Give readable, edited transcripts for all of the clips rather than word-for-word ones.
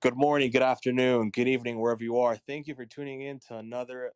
Good morning, good afternoon, good evening, wherever you are. Thank you for tuning in to another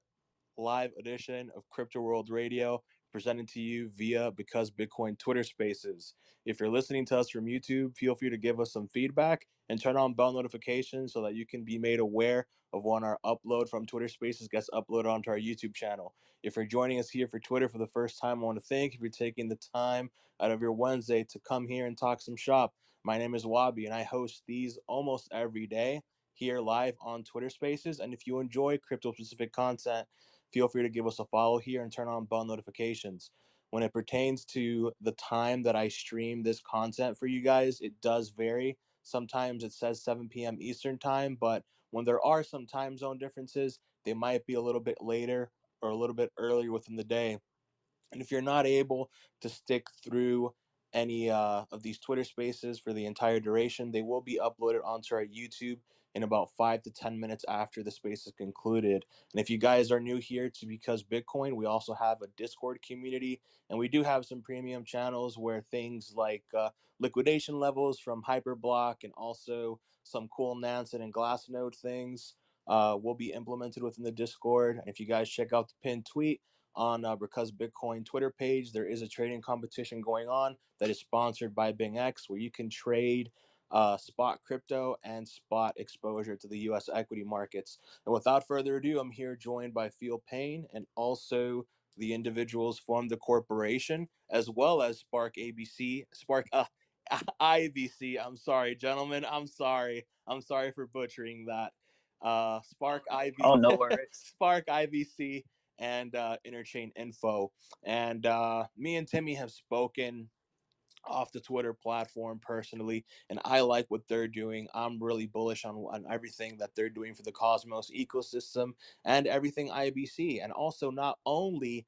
live edition of Crypto World Radio, presented to you via Because Bitcoin Twitter Spaces. If you're listening to us from YouTube, feel free to give us some feedback and turn on bell notifications so that you can be made aware of when our upload from Twitter Spaces gets uploaded onto our YouTube channel. If you're joining us here for Twitter for the first time, I want to thank you for taking the time out of your Wednesday to come here and talk some shop. My name is Wabi, and I host these almost every day here live on Twitter Spaces. And if you enjoy crypto specific content, feel free to give us a follow here and turn on bell notifications. When it pertains to the time that I stream this content for you guys, it does vary. Sometimes it says 7 p.m. Eastern time, but when there are some time zone differences, they might be a little bit later or a little bit earlier within the day. And if you're not able to stick through any of these Twitter spaces for the entire duration, they will be uploaded onto our YouTube in about 5 to 10 minutes after the space is concluded. And if you guys are new here to Because Bitcoin, we also have a Discord community, and we do have some premium channels where things like liquidation levels from Hyperblock and also some cool Nansen and Glassnode things will be implemented within the Discord. And if you guys check out the pinned tweet on Because Bitcoin Twitter page, there is a trading competition going on that is sponsored by BingX, where you can trade spot crypto and spot exposure to the U.S. equity markets. And without further ado, I'm here joined by Phil Payne and also the individuals from the corporation, as well as Spark ABC, Spark IBC. I'm sorry, gentlemen. I'm sorry for butchering that. Spark Oh, IBC, no worries. Spark IBC, and Interchain Info. And me and Timmy have spoken off the Twitter platform personally, and I like what they're doing. I'm really bullish on everything that they're doing for the Cosmos ecosystem and everything IBC, and also not only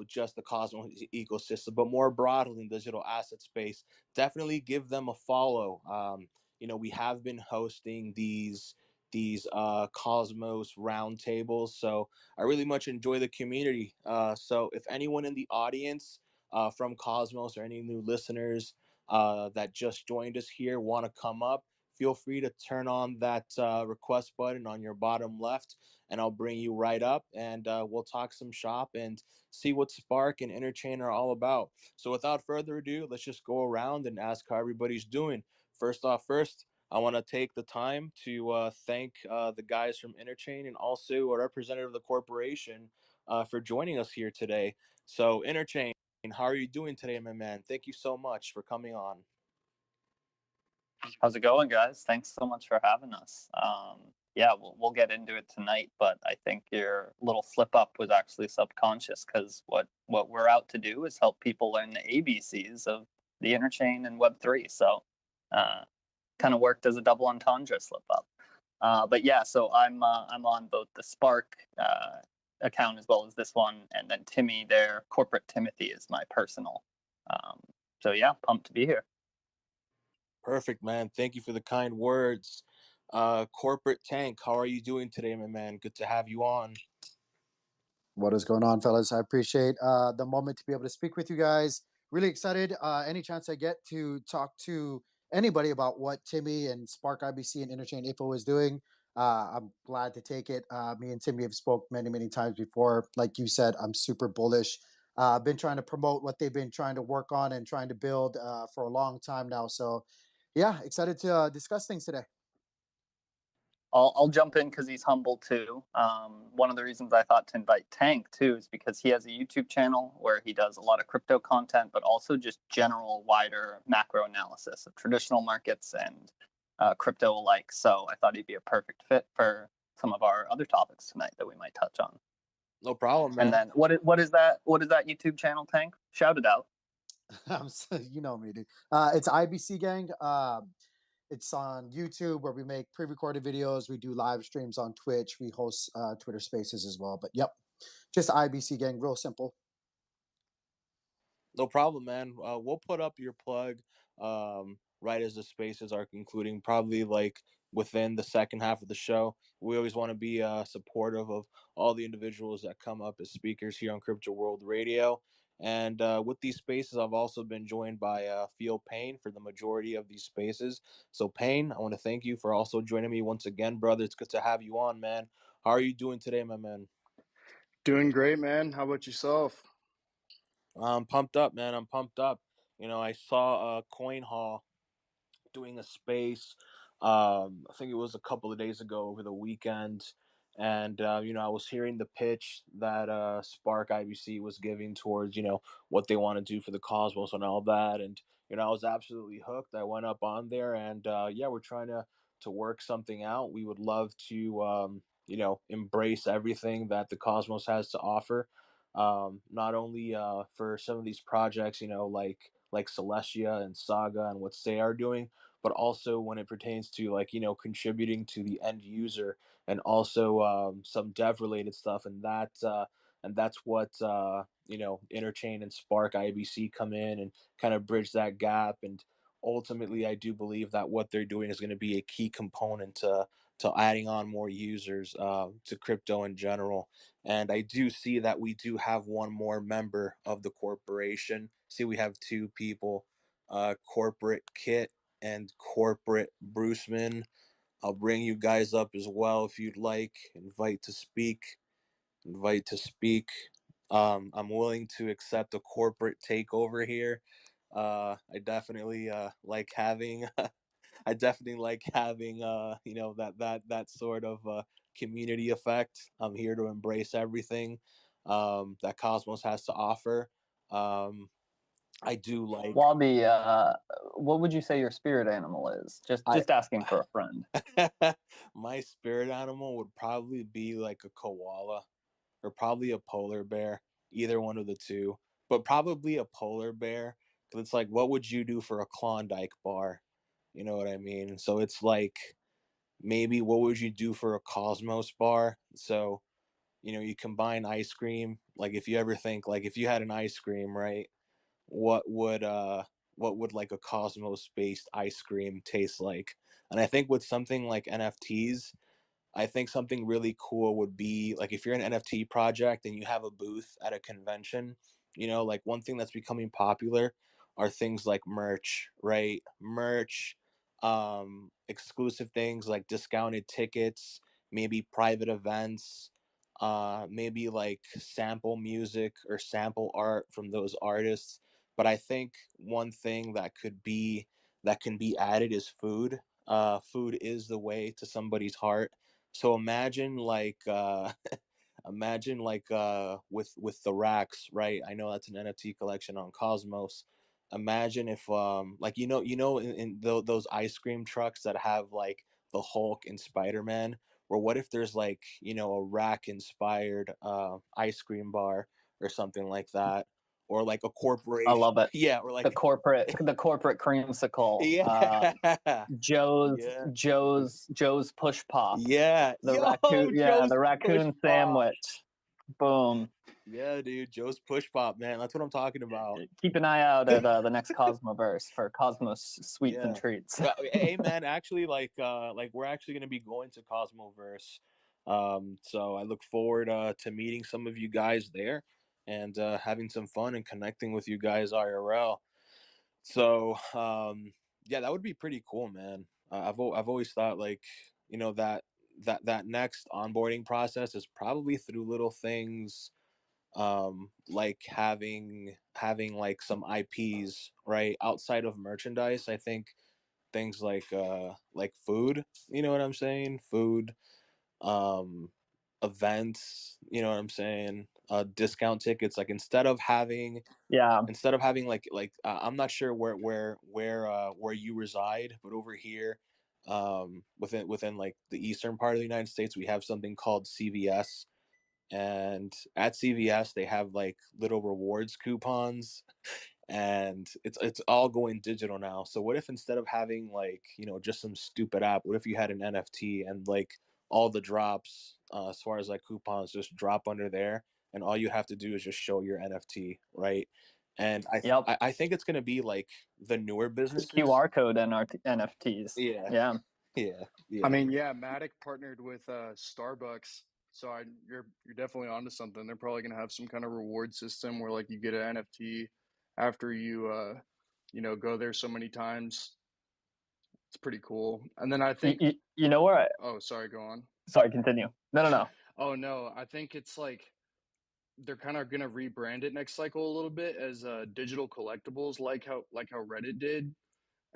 just the Cosmos ecosystem, but more broadly in digital asset space. Definitely give them a follow. We have been hosting these Cosmos roundtables, so I really much enjoy the community. So if anyone in the audience from Cosmos or any new listeners that just joined us here want to come up, feel free to turn on that request button on your bottom left, and I'll bring you right up, and we'll talk some shop and see what Spark and Interchain are all about. So without further ado, let's just go around and ask how everybody's doing. First, I want to take the time to thank the guys from Interchain and also a representative of the corporation for joining us here today. So, Interchain, how are you doing today, my man? Thank you so much for coming on. How's it going, guys? Thanks so much for having us. Yeah, we'll get into it tonight, but I think your little slip up was actually subconscious because what we're out to do is help people learn the ABCs of the interchain and Web3. So, kind of worked as a double entendre slip up. But yeah, so I'm on both the Spark account as well as this one, and then Timmy, their corporate Timothy, is my personal. So yeah, pumped to be here. Perfect, man. Thank you for the kind words. Corporate Tank, how are you doing today, my man? Good to have you on. What is going on, fellas? I appreciate the moment to be able to speak with you guys. Really excited. Any chance I get to talk to anybody about what Timmy and Spark IBC and Interchain Info is doing, I'm glad to take it. Me and Timmy have spoke many, many times before. Like you said, I'm super bullish. I've been trying to promote what they've been trying to work on and trying to build for a long time now. So, yeah, excited to discuss things today. I'll jump in because he's humble too. One of the reasons I thought to invite Tank too is because he has a YouTube channel where he does a lot of crypto content, but also just general wider macro analysis of traditional markets and crypto alike. So I thought he'd be a perfect fit for some of our other topics tonight that we might touch on. No problem, man. And then what is that YouTube channel, Tank? Shout it out. You know me, dude. It's IBC Gang. It's on YouTube where we make pre-recorded videos. We do live streams on Twitch. We host Twitter Spaces as well. But yep, just IBC Gang, real simple. No problem, man. We'll put up your plug right as the spaces are concluding, probably like within the second half of the show. We always want to be supportive of all the individuals that come up as speakers here on Crypto World Radio. And with these spaces, I've also been joined by Feel Payne for the majority of these spaces. So, Payne, I want to thank you for also joining me once again, brother. It's good to have you on, man. How are you doing today, my man? Doing great, man. How about yourself? I'm pumped up, man. I'm pumped up. I saw Coin Hall doing a space. I think it was a couple of days ago over the weekend, and I was hearing the pitch that Spark IBC was giving towards what they want to do for the Cosmos and all that, and I was absolutely hooked. I went up on there, and yeah, we're trying to work something out. We would love to embrace everything that the Cosmos has to offer. Not only for some of these projects, like Celestia and Saga and what they are doing, but also when it pertains to contributing to the end user and also some dev related stuff, and that's what Interchain and Spark IBC come in and kind of bridge that gap. And ultimately, I do believe that what they're doing is going to be a key component to adding on more users to crypto in general. And I do see that we do have one more member of the corporation. See, we have two people, Corporate Kit and Corporate Bruceman. I'll bring you guys up as well if you'd like. Invite to speak. Invite to speak. I'm willing to accept a corporate takeover here. I definitely like having I definitely like having that sort of community effect. I'm here to embrace everything that Cosmos has to offer. Um, I do like Wabi, what would you say your spirit animal is? I Just asking for a friend. my spirit animal would probably be like a koala or probably a polar bear, either one of the two, but probably a polar bear because it's like, what would you do for a Klondike bar? You know what I mean? So it's like maybe what would you do for a Cosmos bar? So you combine ice cream. Like if you ever think like if you had an ice cream, right? What would like a Cosmos based ice cream taste like? And I think with something like NFTs, I think something really cool would be like if you're an NFT project and you have a booth at a convention, like one thing that's becoming popular are things like merch, right? Merch, exclusive things like discounted tickets, maybe private events, maybe like sample music or sample art from those artists. But I think one thing that can be added is food. Food is the way to somebody's heart. So imagine imagine with the racks, right? I know that's an NFT collection on Cosmos. Imagine if like in those ice cream trucks that have like the Hulk and Spider-Man, or what if there's like, a rack inspired ice cream bar or something like that, or like a I corporation. love it. Yeah, or The like corporate creamsicle. yeah. Joe's Yeah. Joe's push pop. Yeah. The Yo, raccoon, yeah, Joe's the push raccoon pop. sandwich. Boom. Yeah, dude, Joe's push pop, man. That's what I'm talking about. Keep an eye out at the next Cosmoverse for Cosmos sweets and Yeah. treats. Well, hey, man. Actually, like we're actually gonna be going to Cosmoverse. So I look forward to meeting some of you guys there and having some fun and connecting with you guys IRL. So yeah, that would be pretty cool, man. I've always thought like that next onboarding process is probably through little things like having like some IPs right outside of merchandise. I think things like food, you know what I'm saying? Food, um events, you know what I'm saying? Discount tickets, like Yeah, instead of having I'm not sure where you reside, but over here within like the eastern part of the United States, we have something called CVS. And at CVS they have like little rewards coupons, and it's all going digital now. So what if instead of having like just some stupid app, what if you had an NFT and like all the drops as far as like coupons just drop under there, and all you have to do is just show your NFT, right? And yep. I think it's going to be like the newer businesses. QR code NFTs. Yeah. Yeah. Yeah. I Yeah. mean, yeah, Matic partnered with Starbucks So you're definitely onto something. They're probably gonna have some kind of reward system where like you get an NFT after you go there so many times. It's pretty cool. And then I think, You know where? oh, sorry, go on. Sorry, continue. No. Oh no, I think it's like they're kind of gonna rebrand it next cycle a little bit as digital collectibles, like how Reddit did,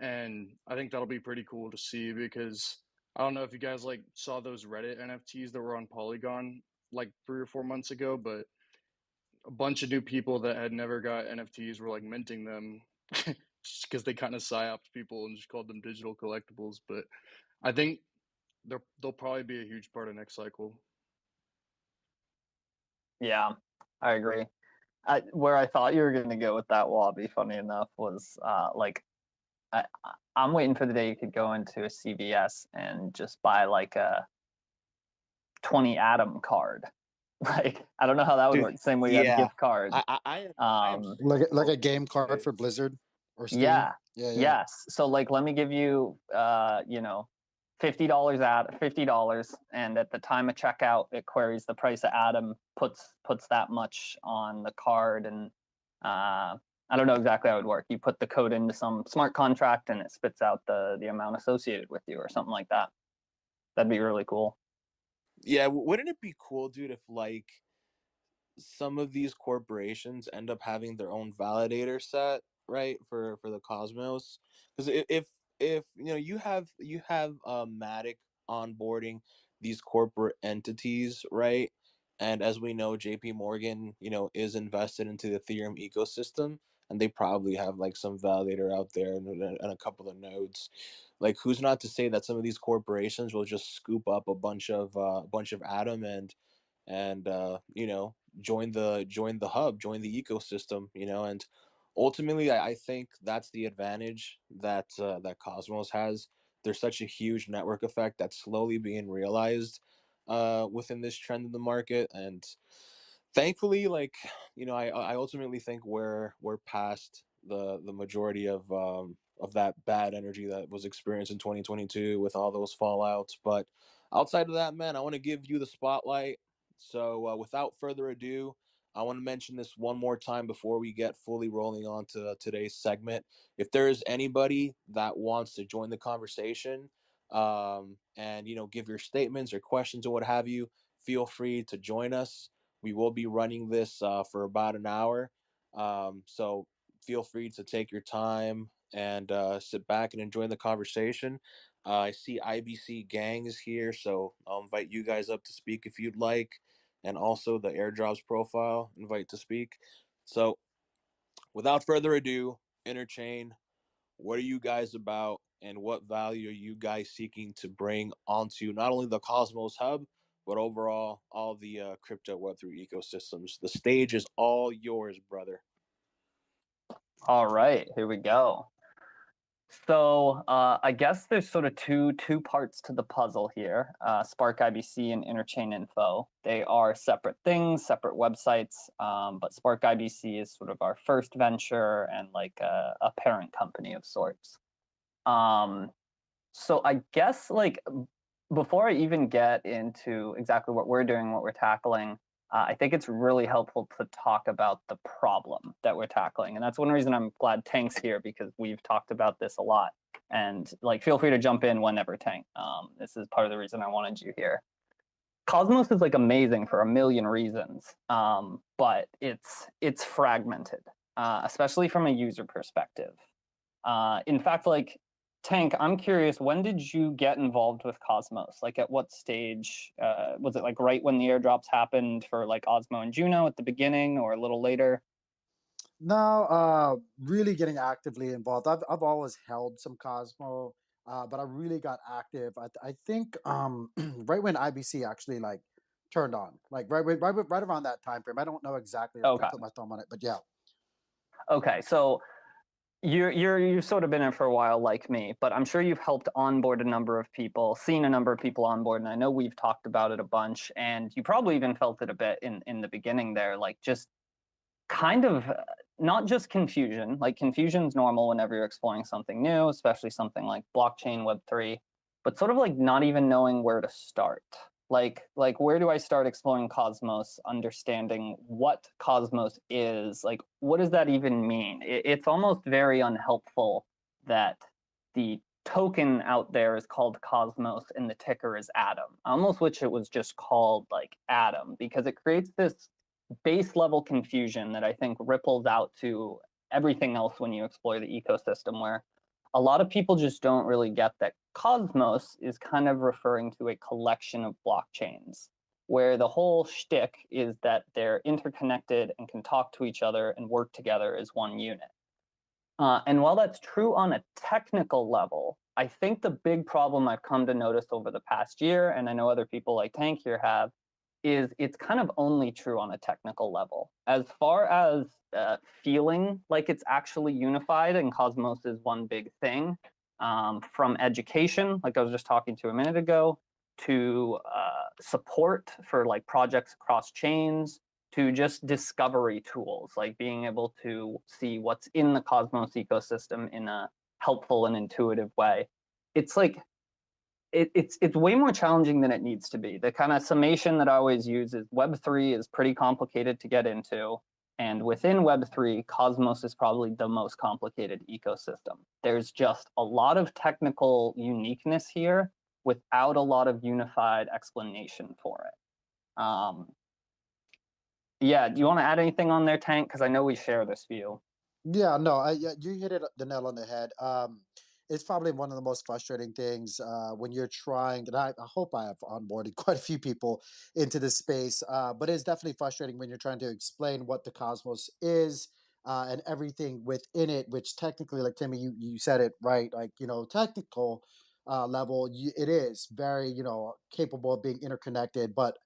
and I think that'll be pretty cool to see because I don't know if you guys like saw those Reddit NFTs that were on Polygon like 3 or 4 months ago, but a bunch of new people that had never got NFTs were like minting them just because they kind of psyoped people and just called them digital collectibles. But I think they'll probably be a huge part of next cycle. Yeah, I agree. Where I thought you were going to go with that, Wabi, funny enough, was like I'm waiting for the day you could go into a CVS and just buy like a 20 atom card. Like I don't know how that would Dude, work. The same way you have gift cards. I am like a game card for Blizzard or Steam. Yeah. Yeah. Yes. So like, let me give you, $50 and at the time of checkout, it queries the price of Atom, puts that much on the card, and I don't know exactly how it would work. You put the code into some smart contract, and it spits out the amount associated with you, or something like that. That'd be really cool. Yeah, wouldn't it be cool, dude, if like some of these corporations end up having their own validator set, right, for the Cosmos? Because if you have Matic onboarding these corporate entities, right, and as we know, JP Morgan is invested into the Ethereum ecosystem, and they probably have like some validator out there and a couple of nodes. Like, who's not to say that some of these corporations will just scoop up a bunch of Atom and join the hub, join the ecosystem, and ultimately I think that's the advantage that Cosmos has. There's such a huge network effect that's slowly being realized within this trend in the market, and thankfully, like, I ultimately think we're past the majority of that bad energy that was experienced in 2022 with all those fallouts. But outside of that, man, I want to give you the spotlight. So without further ado, I want to mention this one more time before we get fully rolling on to today's segment. If there is anybody that wants to join the conversation, and give your statements or questions or what have you, feel free to join us. We will be running this for about an hour, so feel free to take your time and sit back and enjoy the conversation. I see IBC Gang is here, so I'll invite you guys up to speak if you'd like, and also the airdrops profile invite to speak. So without further ado, Interchain, what are you guys about, and what value are you guys seeking to bring onto not only the Cosmos Hub, but overall all the crypto Web3 ecosystems? The stage is all yours, brother. All right, here we go. So I guess there's sort of two parts to the puzzle here. Spark IBC and Interchain Info. They are separate things, separate websites, but Spark IBC is sort of our first venture and like a parent company of sorts. So I guess like before I even get into exactly what we're doing, what we're tackling, I think it's really helpful to talk about the problem that we're tackling. And that's one reason I'm glad Tank's here, because we've talked about this a lot. And like, feel free to jump in whenever, Tank. This is part of the reason I wanted you here. Cosmos is like amazing for a million reasons, but it's fragmented, especially from a user perspective. In fact, like, Tank, I'm curious, when did you get involved with Cosmos? Like, at what stage? Was it like right when the airdrops happened for like Osmo and Juno at the beginning, or a little later? No, really getting actively involved. I've always held some Cosmo, but I really got active. I think right when IBC actually like turned on, like right around that time frame. I don't know exactly. I Okay. put my thumb on it, but yeah. Okay, so you've sort of been in for a while, like me, but I'm sure you've helped onboard a number of people, seen a number of people on board, and I know we've talked about it a bunch, and you probably even felt it a bit in the beginning there, like just kind of not just confusion. Like, confusion's normal whenever you're exploring something new, especially something like blockchain, Web3, but sort of like not even knowing where to start. Like where do I start exploring Cosmos, understanding what Cosmos is? Like, what does that even mean? It's almost very unhelpful that the token out there is called Cosmos and the ticker is Atom. I almost wish it was just called like Atom, because it creates this base level confusion that I think ripples out to everything else when you explore the ecosystem, where a lot of people just don't really get that Cosmos is kind of referring to a collection of blockchains, where the whole shtick is that they're interconnected and can talk to each other and work together as one unit. And while that's true on a technical level, I think the big problem I've come to notice over the past year, and I know other people like Tank here have, is it's kind of only true on a technical level. As far as feeling like it's actually unified and Cosmos is one big thing, from education, like I was just talking to a minute ago, to support for like projects across chains, to just discovery tools, like being able to see what's in the Cosmos ecosystem in a helpful and intuitive way. It's like it's way more challenging than it needs to be. The kind of summation that I always use is Web3 is pretty complicated to get into. And within Web3, Cosmos is probably the most complicated ecosystem. There's just a lot of technical uniqueness here without a lot of unified explanation for it. Yeah, do you want to add anything on there, Tank? Because I know we share this view. Yeah, no, you hit it the nail on the head. It's probably one of the most frustrating things when you're trying, and I hope I have onboarded quite a few people into this space, but it's definitely frustrating when you're trying to explain what the Cosmos is and everything within it, which technically, like Timmy, you said it right, like, technical level, it is very, capable of being interconnected, but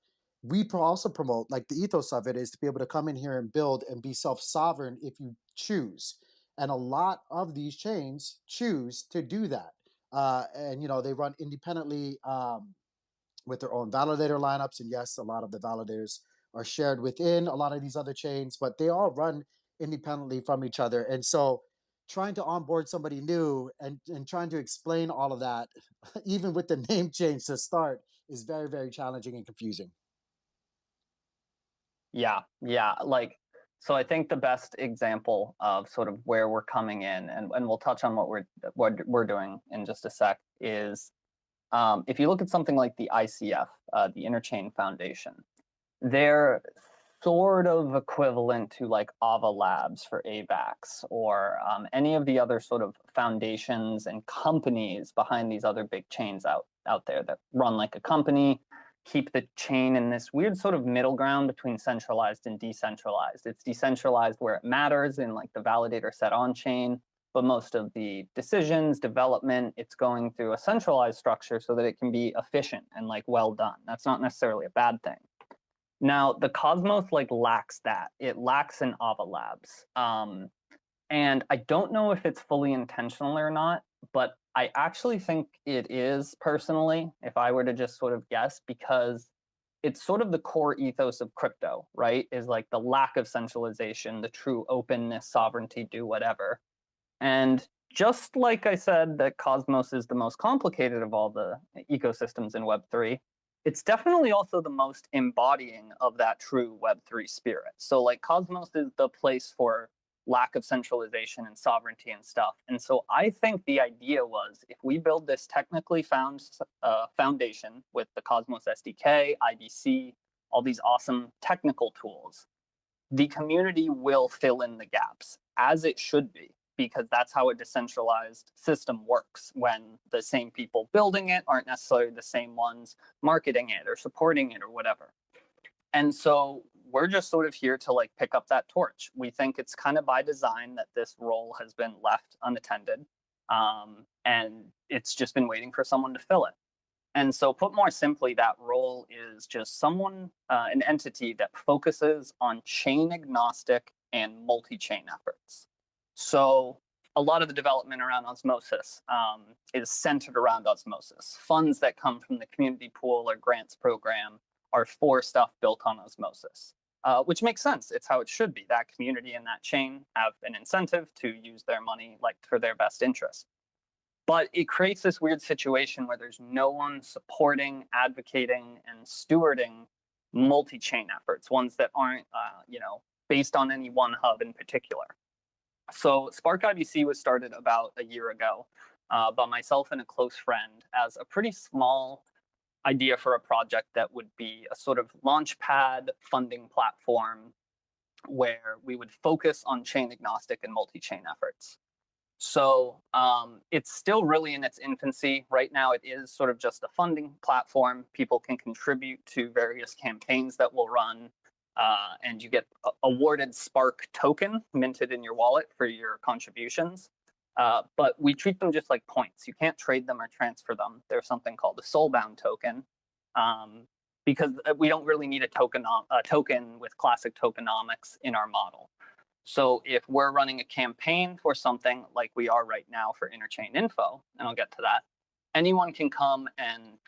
also promote, like, the ethos of it is to be able to come in here and build and be self-sovereign if you choose, and a lot of these chains choose to do that, and they run independently with their own validator lineups, and yes, a lot of the validators are shared within a lot of these other chains, but they all run independently from each other. And so trying to onboard somebody new and trying to explain all of that even with the name change to start is very, very challenging and confusing. Yeah, like, so I think the best example of sort of where we're coming in, and we'll touch on what we're doing in just a sec, is if you look at something like the ICF, the Interchain Foundation, they're sort of equivalent to like Ava Labs for AVAX, or any of the other sort of foundations and companies behind these other big chains out there that run like a company, keep the chain in this weird sort of middle ground between centralized and decentralized. It's decentralized where it matters in like the validator set on chain, but most of the decisions, development, it's going through a centralized structure so that it can be efficient and like well done. That's not necessarily a bad thing. Now, the Cosmos like lacks that. It lacks an Ava Labs. And I don't know if it's fully intentional or not, but I actually think it is, personally, if I were to just sort of guess, because it's sort of the core ethos of crypto, right? Is like the lack of centralization, the true openness, sovereignty, do whatever. And just like I said that Cosmos is the most complicated of all the ecosystems in Web3, it's definitely also the most embodying of that true Web3 spirit. So like Cosmos is the place for lack of centralization and sovereignty and stuff. And so I think the idea was, if we build this technically foundation with the Cosmos SDK, IBC, all these awesome technical tools, the community will fill in the gaps, as it should be, because that's how a decentralized system works, when the same people building it aren't necessarily the same ones marketing it or supporting it or whatever. And so we're just sort of here to like pick up that torch. We think it's kind of by design that this role has been left unattended, and it's just been waiting for someone to fill it. And so put more simply, that role is just someone, an entity that focuses on chain agnostic and multi-chain efforts. So a lot of the development around Osmosis is centered around Osmosis. Funds that come from the community pool or grants program are for stuff built on Osmosis, which makes sense. It's how it should be. That community and that chain have an incentive to use their money like for their best interest. But it creates this weird situation where there's no one supporting, advocating, and stewarding multi-chain efforts, ones that aren't, based on any one hub in particular. So Spark IBC was started about a year ago by myself and a close friend as a pretty small idea for a project that would be a sort of launchpad funding platform where we would focus on chain agnostic and multi-chain efforts. So it's still really in its infancy. Right now, it is sort of just a funding platform. People can contribute to various campaigns that we'll run, and you get awarded Spark token minted in your wallet for your contributions. But we treat them just like points. You can't trade them or transfer them. There's something called a soulbound token, because we don't really need a token with classic tokenomics in our model. So if we're running a campaign for something like we are right now for interchain info, and I'll get to that, anyone can come and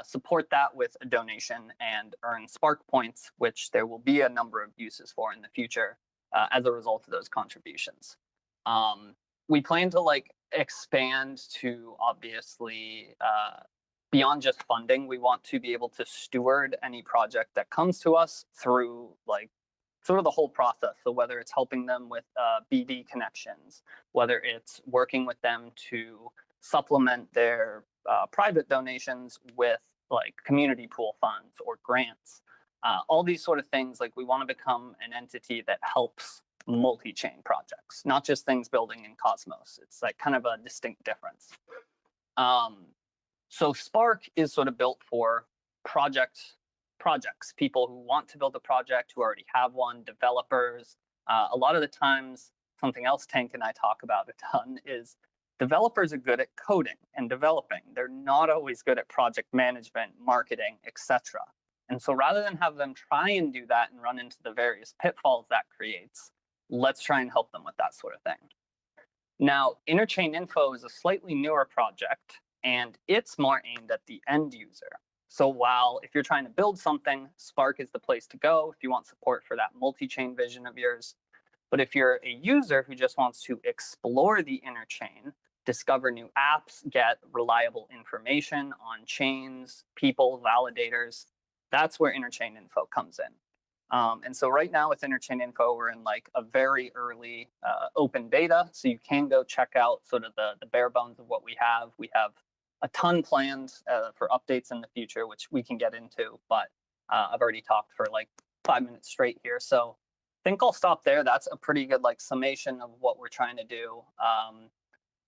support that with a donation and earn Spark points, which there will be a number of uses for in the future as a result of those contributions. We plan to expand to obviously beyond just funding. We want to be able to steward any project that comes to us through sort of the whole process. So whether it's helping them with BD connections, whether it's working with them to supplement their private donations with community pool funds or grants, all these sort of things, we want to become an entity that helps multi-chain projects, not just things building in Cosmos. It's kind of a distinct difference. So Spark is sort of built for projects, people who want to build a project, who already have one, developers. A lot of the times, something else Tank and I talk about a ton is developers are good at coding and developing. They're not always good at project management, marketing, etc. And so rather than have them try and do that and run into the various pitfalls that creates, let's try and help them with that sort of thing. Now, Interchain Info is a slightly newer project, and it's more aimed at the end user. So while if you're trying to build something, Spark is the place to go if you want support for that multi-chain vision of yours. But if you're a user who just wants to explore the interchain, discover new apps, get reliable information on chains, people, validators, that's where Interchain Info comes in. And so right now with Interchain Info, we're in a very early open beta. So you can go check out sort of the bare bones of what we have. We have a ton planned for updates in the future, which we can get into, but I've already talked for 5 minutes straight here. So I think I'll stop there. That's a pretty good summation of what we're trying to do.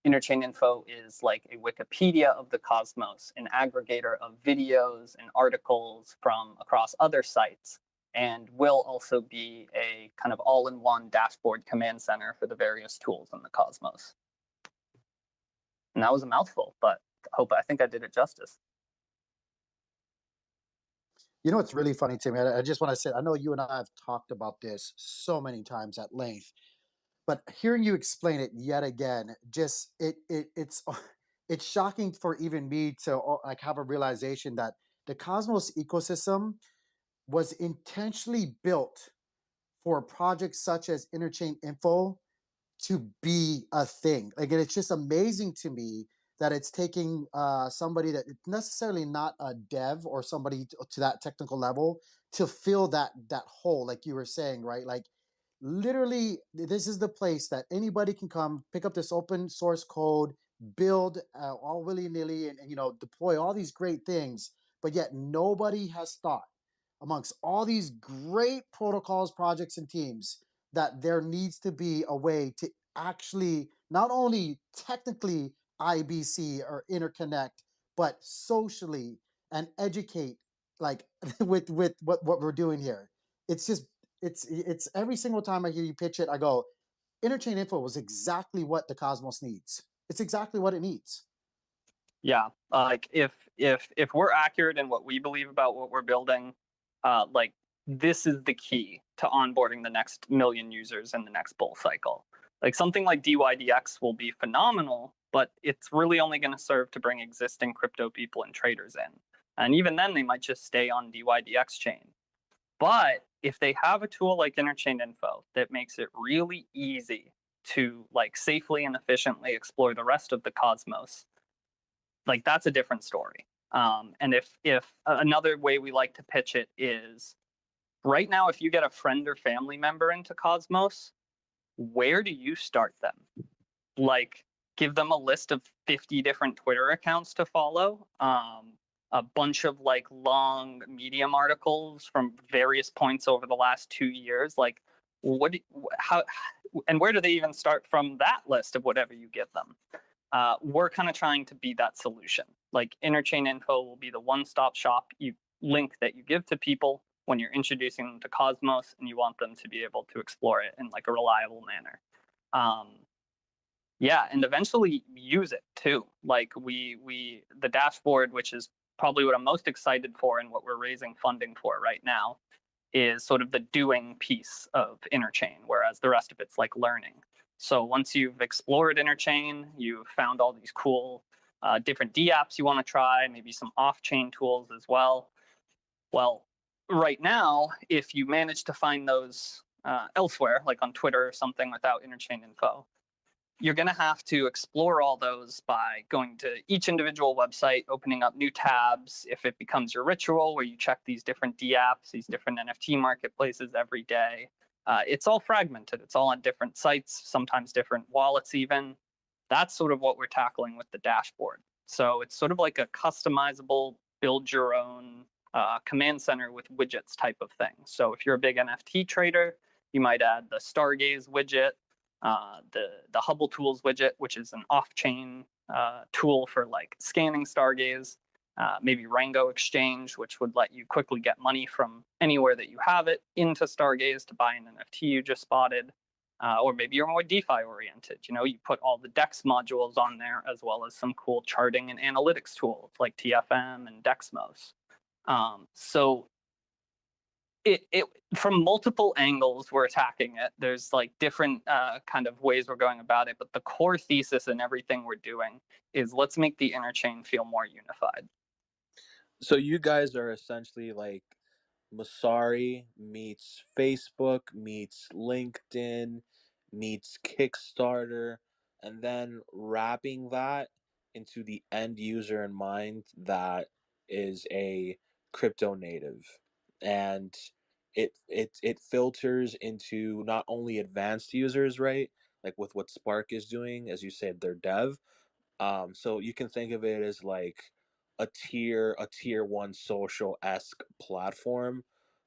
Interchain Info is a Wikipedia of the Cosmos, an aggregator of videos and articles from across other sites, and will also be a kind of all-in-one dashboard command center for the various tools in the Cosmos. And that was a mouthful, but I think I did it justice. You know, it's really funny, Tim. I just want to say, I know you and I have talked about this so many times at length, but hearing you explain it yet again, just it's shocking for even me to have a realization that the Cosmos ecosystem was intentionally built for projects such as Interchain Info to be a thing. And it's just amazing to me that it's taking somebody that necessarily not a dev or somebody to that technical level to fill that hole, like you were saying, right? Literally, this is the place that anybody can come, pick up this open source code, build all willy-nilly, and deploy all these great things. But yet nobody has thought, amongst all these great protocols, projects, and teams, that there needs to be a way to actually not only technically IBC or interconnect, but socially and educate with what we're doing here. It's just it's every single time I hear you pitch it, I go, Interchain Info was exactly what the Cosmos needs. It's exactly what it needs. Yeah, if we're accurate in what we believe about what we're building, this is the key to onboarding the next million users in the next bull cycle. Something like DYDX will be phenomenal, but it's really only going to serve to bring existing crypto people and traders in. And even then, they might just stay on DYDX chain. But if they have a tool like Interchain Info that makes it really easy to like safely and efficiently explore the rest of the cosmos, like that's a different story. And if another way we like to pitch it is right now, if you get a friend or family member into Cosmos, where do you start them? Like, give them a list of 50 different Twitter accounts to follow, a bunch of like long Medium articles from various points over the last 2 years. Like, how, and where do they even start from that list of whatever you give them? We're kind of trying to be that solution. Like, Interchain Info will be the one-stop shop link that you give to people when you're introducing them to Cosmos and you want them to be able to explore it in like a reliable manner. Yeah, and eventually use it too. Like the dashboard, which is probably what I'm most excited for and what we're raising funding for right now, is sort of the doing piece of Interchain, whereas the rest of it's like learning. So once you've explored Interchain, you've found all these cool different dApps you want to try, maybe some off-chain tools as well. Well, right now, if you manage to find those elsewhere, like on Twitter or something without Interchain Info, you're going to have to explore all those by going to each individual website, opening up new tabs. If it becomes your ritual where you check these different dApps, these different NFT marketplaces every day, it's all fragmented. It's all on different sites, sometimes different wallets even. That's sort of what we're tackling with the dashboard. So it's sort of like a customizable, build your own command center with widgets type of thing. So if you're a big NFT trader, you might add the Stargaze widget, the Hubble Tools widget, which is an off-chain tool for like scanning Stargaze, maybe Rango Exchange, which would let you quickly get money from anywhere that you have it into Stargaze to buy an NFT you just spotted. Or maybe you're more DeFi oriented. You know, you put all the DEX modules on there as well as some cool charting and analytics tools like TFM and Dexmos. So it from multiple angles we're attacking it. There's like different kind of ways we're going about it, but the core thesis in everything we're doing is let's make the Interchain feel more unified. So you guys are essentially like Masari meets Facebook meets LinkedIn meets Kickstarter, and then wrapping that into the end user in mind that is a crypto native, and it filters into not only advanced users, right? Like with what Spark is doing, as you said, they're dev. So you can think of it as like a tier one social esque platform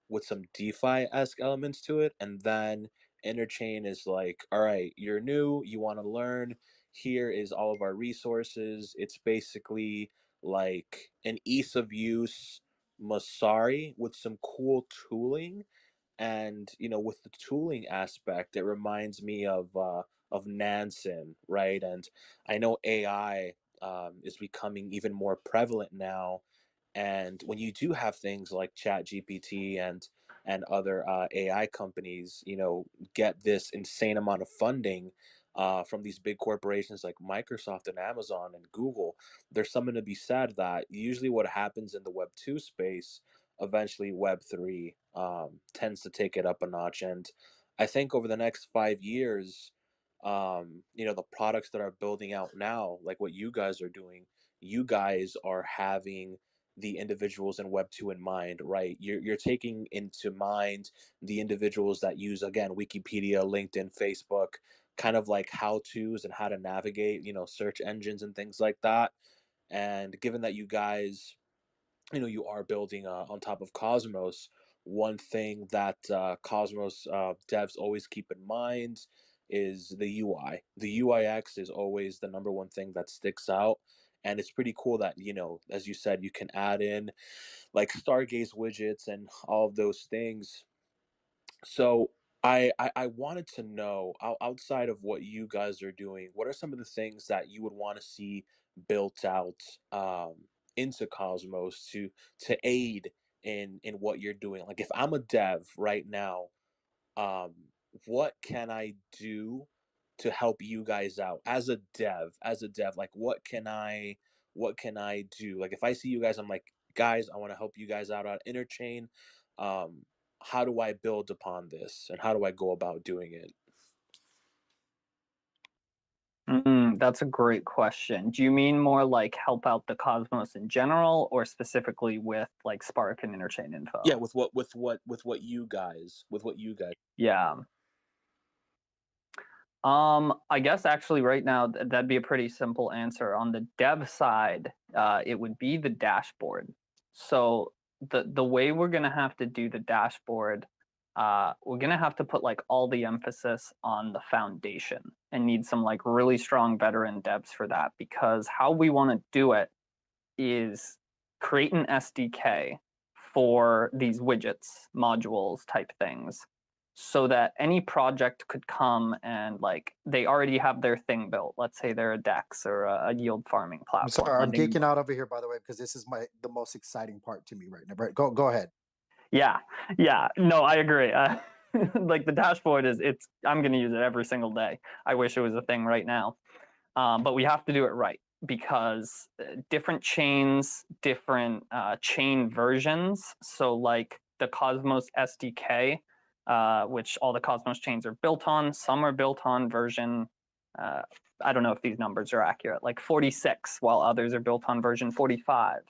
with some DeFi esque elements to it, and then Interchain is like, all right, you're new, you want to learn. Here is all of our resources. It's basically like an ease of use Masari with some cool tooling, and with the tooling aspect, it reminds me of Nansen, right? And I know AI is becoming even more prevalent now, and when you do have things like Chat GPT and other AI companies, get this insane amount of funding from these big corporations like Microsoft and Amazon and Google, there's something to be said that usually what happens in the Web 2 space, eventually Web 3 tends to take it up a notch. And I think over the next 5 years, the products that are building out now, like what you guys are doing, you guys are having the individuals in Web 2 in mind, right? You're taking into mind the individuals that use, again, Wikipedia, LinkedIn, Facebook, kind of like how to's and how to navigate, search engines and things like that. And given that you guys, you are building on top of Cosmos, one thing that Cosmos devs always keep in mind is the UI. The UIX is always the number one thing that sticks out. And it's pretty cool that, as you said, you can add in like Stargaze widgets and all of those things. So I wanted to know, outside of what you guys are doing, what are some of the things that you would want to see built out into Cosmos to aid in what you're doing? Like if I'm a dev right now, um, what can I do to help you guys out as a dev? Like what can I do? Like if I see you guys, I'm like, guys, I want to help you guys out on Interchain. Um, how do I build upon this, and how do I go about doing it? That's a great question. Do you mean more like help out the Cosmos in general, or specifically with like Spark and interchain info? Yeah, with what you guys Yeah. I guess actually right now that'd be a pretty simple answer. On the dev side, it would be the dashboard. So the way we're gonna have to do the dashboard, we're gonna have to put like all the emphasis on the foundation and need some like really strong veteran devs for that, because how we want to do it is create an SDK for these widgets, modules type things, so that any project could come and like they already have their thing built. Let's say they're a DEX or a yield farming I'm platform. sorry, I'm geeking out over here, by the way, because this is the most exciting part to me right now. Right, go ahead. Yeah, no, I agree. Like the dashboard I'm going to use it every single day. I wish it was a thing right now. But we have to do it right, because different chains, different chain versions. So like the Cosmos SDK, which all the Cosmos chains are built on. Some are built on version, I don't know if these numbers are accurate, like 46, while others are built on version 45.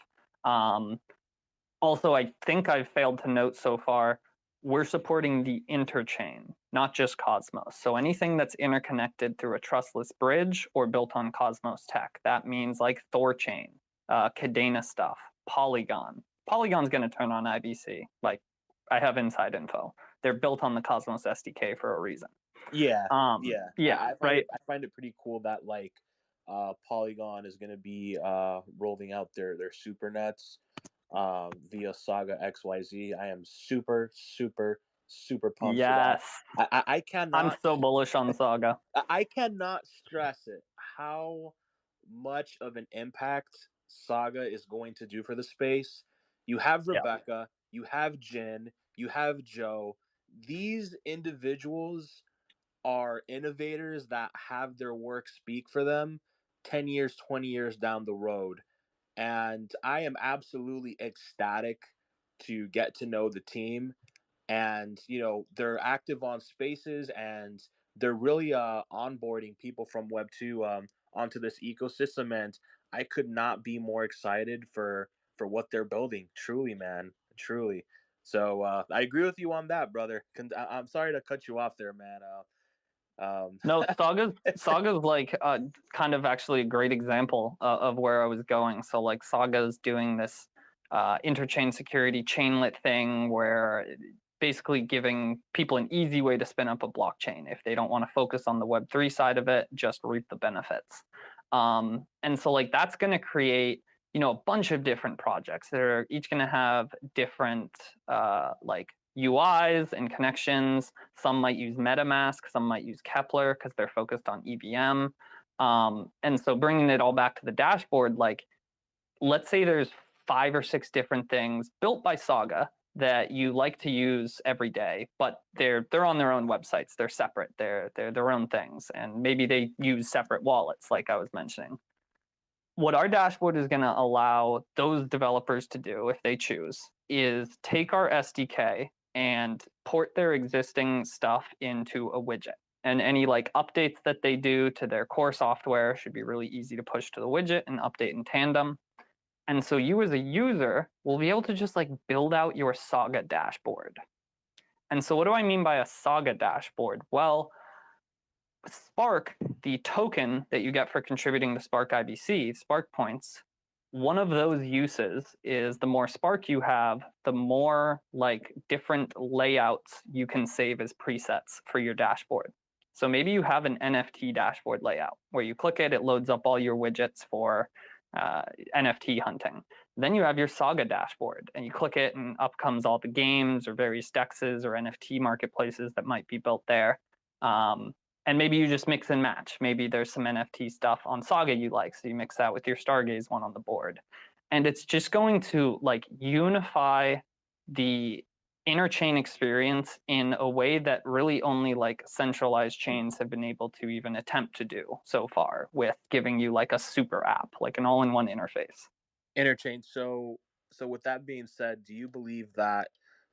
Also, I think I've failed to note so far, we're supporting the interchain, not just Cosmos. So anything that's interconnected through a trustless bridge or built on Cosmos tech, that means like Thorchain, Cadena stuff, Polygon. Polygon's going to turn on IBC. Like, I have inside info. They're built on the Cosmos SDK for a reason. Yeah. I find it pretty cool that like Polygon is going to be rolling out their super nets via Saga XYZ. I am super pumped for that. I cannot. I'm so bullish on Saga. I cannot stress it how much of an impact Saga is going to do for the space. You have Rebecca, you have Jin, you have Joe. These individuals are innovators that have their work speak for them 10 years, 20 years down the road. And I am absolutely ecstatic to get to know the team. And, they're active on spaces, and they're really onboarding people from Web2 onto this ecosystem. And I could not be more excited for what they're building. Truly, man. Truly. So I agree with you on that, brother. I'm sorry to cut you off there, man. No, Saga's like kind of actually a great example of where I was going. So like Saga's doing this interchain security chainlet thing where basically giving people an easy way to spin up a blockchain if they don't want to focus on the Web3 side of it, just reap the benefits. And so like that's going to create a bunch of different projects that are each going to have different like UIs and connections. Some might use MetaMask, some might use Kepler because they're focused on EVM. And so bringing it all back to the dashboard, like let's say there's 5 or 6 different things built by Saga that you like to use every day, but they're on their own websites. They're separate. They're their own things, and maybe they use separate wallets, like I was mentioning. What our dashboard is going to allow those developers to do, if they choose, is take our SDK and port their existing stuff into a widget. And any like updates that they do to their core software should be really easy to push to the widget and update in tandem. And so you as a user will be able to just like build out your Saga dashboard. And so what do I mean by a Saga dashboard? Well, Spark, the token that you get for contributing to Spark IBC, Spark points, one of those uses is the more Spark you have, the more like different layouts you can save as presets for your dashboard. So maybe you have an NFT dashboard layout where you click it, it loads up all your widgets for NFT hunting. Then you have your Saga dashboard, and you click it, and up comes all the games or various DEXs or NFT marketplaces that might be built there. And maybe you just mix and match. Maybe there's some NFT stuff on Saga you like, so you mix that with your Stargaze one on the board. And it's just going to like unify the interchain experience in a way that really only like centralized chains have been able to even attempt to do so far, with giving you like a super app, like an all-in-one interface. Interchain. So with that being said, do you believe that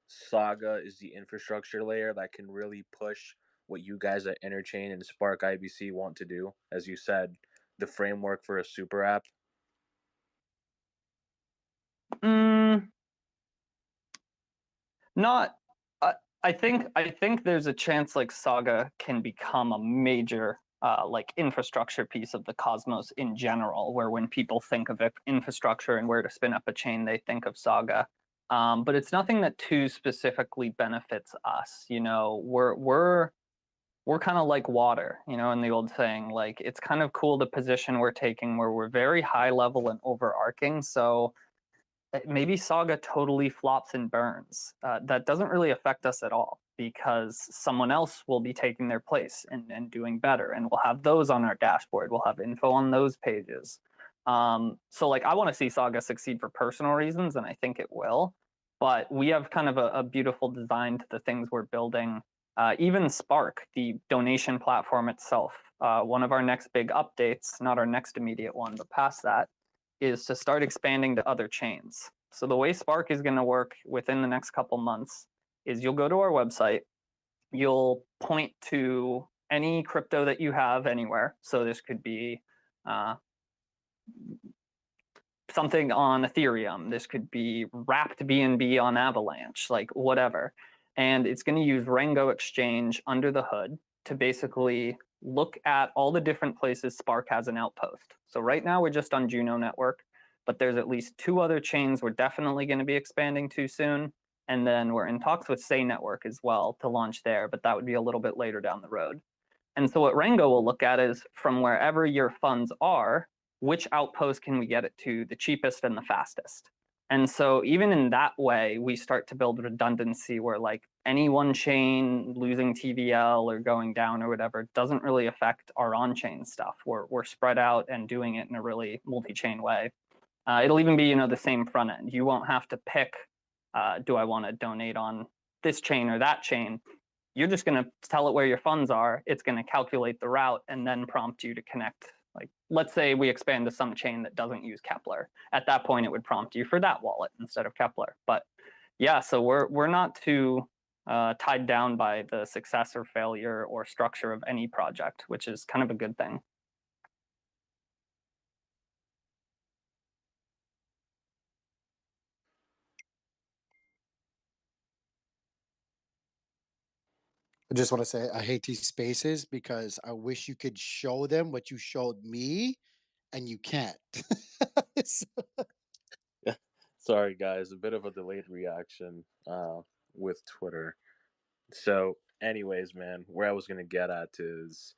Saga is the infrastructure layer that can really push what you guys at Interchain and Spark IBC want to do? As you said, the framework for a super app. Not. I think there's a chance like Saga can become a major like infrastructure piece of the Cosmos in general, where when people think of infrastructure and where to spin up a chain, they think of Saga. But it's nothing that too specifically benefits us. You know, we're kind of like water, you know, in the old saying, like it's kind of cool the position we're taking where we're very high level and overarching. So maybe Saga totally flops and burns. That doesn't really affect us at all because someone else will be taking their place and doing better. And we'll have those on our dashboard. We'll have info on those pages. So like I want to see Saga succeed for personal reasons, and I think it will. But we have kind of a beautiful design to the things we're building. Even Spark, the donation platform itself, one of our next big updates, not our next immediate one, but past that, is to start expanding to other chains. So the way Spark is going to work within the next couple months is you'll go to our website, you'll point to any crypto that you have anywhere. So this could be something on Ethereum. This could be wrapped BNB on Avalanche, like whatever. And it's going to use Rango Exchange under the hood to basically look at all the different places Spark has an outpost. So right now we're just on Juno Network, but there's at least 2 other chains we're definitely going to be expanding to soon. And then we're in talks with Say Network as well to launch there, but that would be a little bit later down the road. And so what Rango will look at is from wherever your funds are, which outpost can we get it to the cheapest and the fastest? And so even in that way, we start to build redundancy where like any one chain losing TVL or going down or whatever doesn't really affect our on-chain stuff. We're spread out and doing it in a really multi-chain way. It'll even be, you know, the same front end. You won't have to pick, do I want to donate on this chain or that chain? You're just going to tell it where your funds are. It's going to calculate the route and then prompt you to connect. Like, let's say we expand to some chain that doesn't use Kepler. At that point, it would prompt you for that wallet instead of Kepler. But yeah, so we're not too tied down by the success or failure or structure of any project, which is kind of a good thing. I just want to say I hate these spaces because I wish you could show them what you showed me, and you can't. So- Sorry, guys, a bit of a delayed reaction with Twitter. So, anyways, man, where I was gonna get at is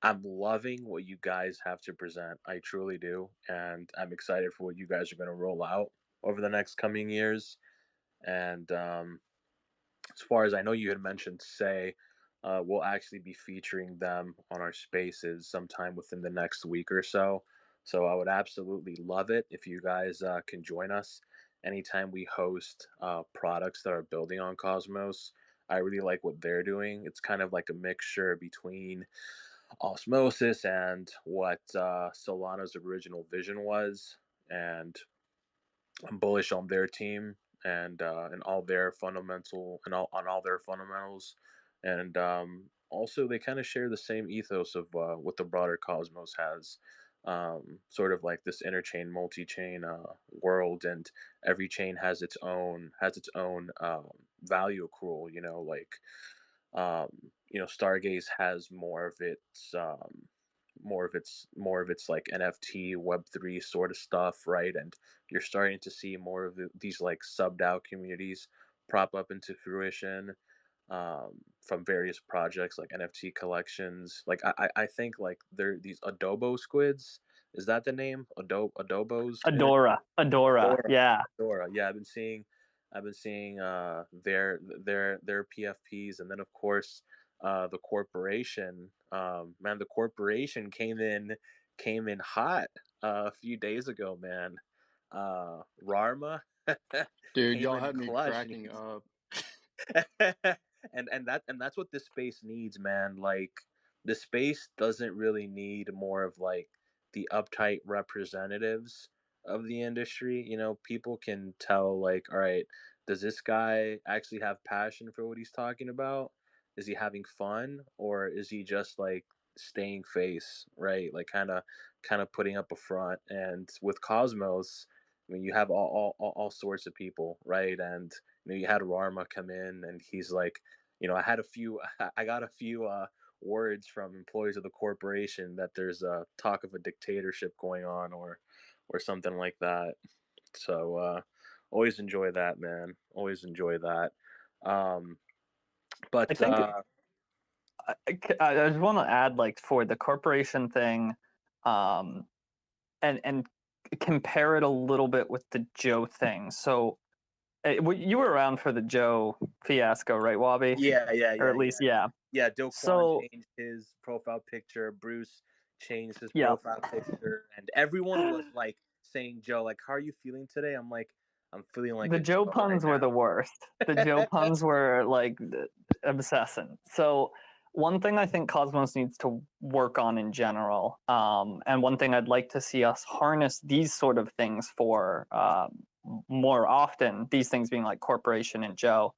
I'm loving what you guys have to present. I truly do, and I'm excited for what you guys are gonna roll out over the next coming years. And as far as I know, you had mentioned, say, we'll actually be featuring them on our spaces sometime within the next week or so. So I would absolutely love it if you guys can join us anytime we host products that are building on Cosmos. I really like what they're doing. It's kind of like a mixture between Osmosis and what Solana's original vision was. And I'm bullish on their team and all their fundamental and all on all their fundamentals, and also they kind of share the same ethos of what the broader Cosmos has, sort of like this interchain, multi-chain world, and every chain has its own value accrual. Stargaze has more of its like NFT Web3 sort of stuff, right? And you're starting to see more of these like sub DAO communities prop up into fruition from various projects like NFT collections. Like I think like there these Adobo squids. Is that the name? Adobo's Adora, Dora, yeah. Dora. Yeah, I've been seeing their PFPs, and then of course the corporation. Man, the corporation came in hot a few days ago, man. Rarma Dude, came y'all in had me clutch, and cracking up. that's what this space needs, man. Like the space doesn't really need more of like the uptight representatives of the industry. People can tell like, all right, does this guy actually have passion for what he's talking about? is he having fun, or is he just like staying face, right? Like kind of putting up a front. And with Cosmos, I mean, you have all sorts of people, right? And you had Rarma come in, and he's like, I had a few, I got a few words from employees of the corporation that there's a talk of a dictatorship going on, or something like that. So always enjoy that, man. Always enjoy that. Um, I but think I just want to add, like, for the corporation thing, and compare it a little bit with the Joe thing. So you were around for the Joe fiasco, right, Wabi? yeah, Or at least, yeah. yeah. Do Kwon So changed his profile picture. Bruce changed his yeah, profile picture, and everyone was like saying, "Joe, like, how are you feeling today?" I'm like, I'm feeling like the a Joe Joe right puns were the now. worst. The Joe puns were like obsessing. So one thing I think Cosmos needs to work on in general, and one thing I'd like to see us harness these sort of things for more often, these things being like Corporation and Joe,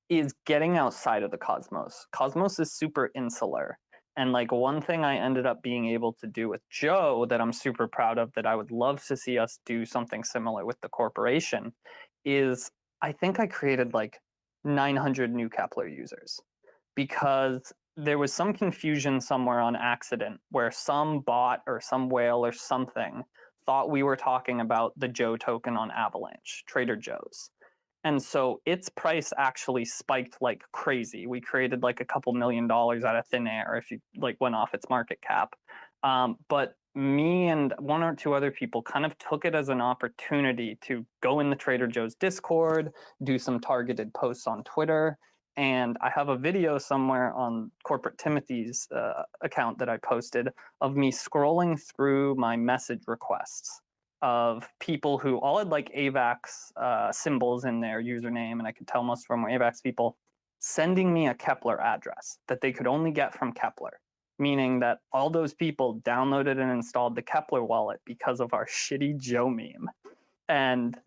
is getting outside of the Cosmos. Cosmos is super insular. And like one thing I ended up being able to do with Joe that I'm super proud of, that I would love to see us do something similar with the corporation, is I think I created like 900 new Kepler users, because there was some confusion somewhere on accident where some bot or some whale or something thought we were talking about the Joe token on Avalanche, Trader Joe's. And so its price actually spiked like crazy. We created like a couple $1 million out of thin air if you like went off its market cap. But me and one or two other people kind of took it as an opportunity to go in the Trader Joe's Discord, do some targeted posts on Twitter. And I have a video somewhere on Corporate Timothy's account that I posted of me scrolling through my message requests of people who all had like AVAX symbols in their username, and I could tell most of them were AVAX people, sending me a Kepler address that they could only get from Kepler, meaning that all those people downloaded and installed the Kepler wallet because of our shitty Joe meme. And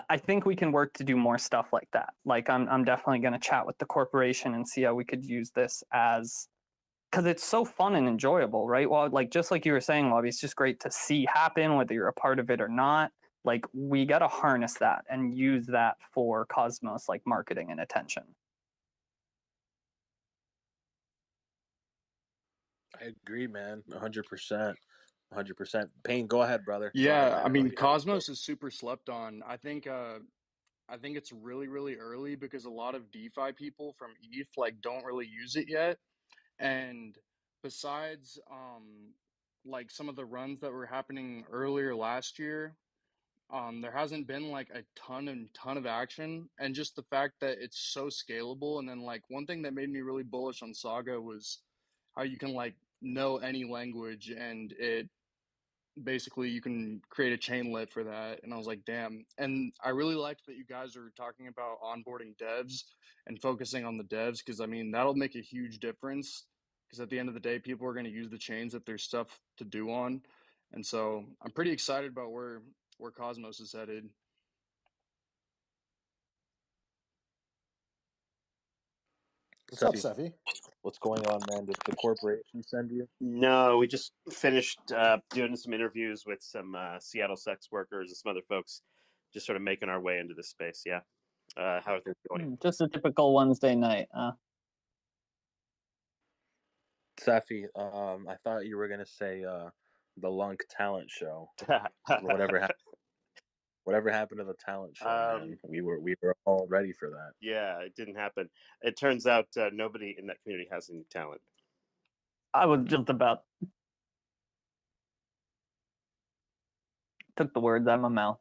I think we can work to do more stuff like that. Like I'm definitely going to chat with the corporation and see how we could use this as, because it's so fun and enjoyable, right? Well, like just like you were saying, Lobby, it's just great to see happen, whether you're a part of it or not. Like we got to harness that and use that for Cosmos, like marketing and attention. I agree, man. 100%. 100%. Payne, go ahead, brother. Go ahead, Yeah, I man. mean, Cosmos is super slept on. I think it's really, really early because a lot of DeFi people from ETH like don't really use it yet. And besides like some of the runs that were happening earlier last year, there hasn't been like a ton of action. And just the fact that it's so scalable. And then like one thing that made me really bullish on Saga was how you can like know any language, and it basically you can create a chainlet for that. And I was like, damn. And I really liked that you guys are talking about onboarding devs and focusing on the devs, because I mean that'll make a huge difference, because at the end of the day people are going to use the chains that there's stuff to do on. And so I'm pretty excited about where Cosmos is headed. What's up, Seffi, Seffi? what's going on, man? Did the corporation send you? No, we just finished doing some interviews with some Seattle sex workers and some other folks, just sort of making our way into this space. Yeah. How are things going? Just a typical Wednesday night. Seffi, I thought you were gonna say the Lunk talent show. Whatever happened? Whatever happened to the talent show, man? We were all ready for that. Yeah, it didn't happen. It turns out nobody in that community has any talent. I was just about took the words out of my mouth.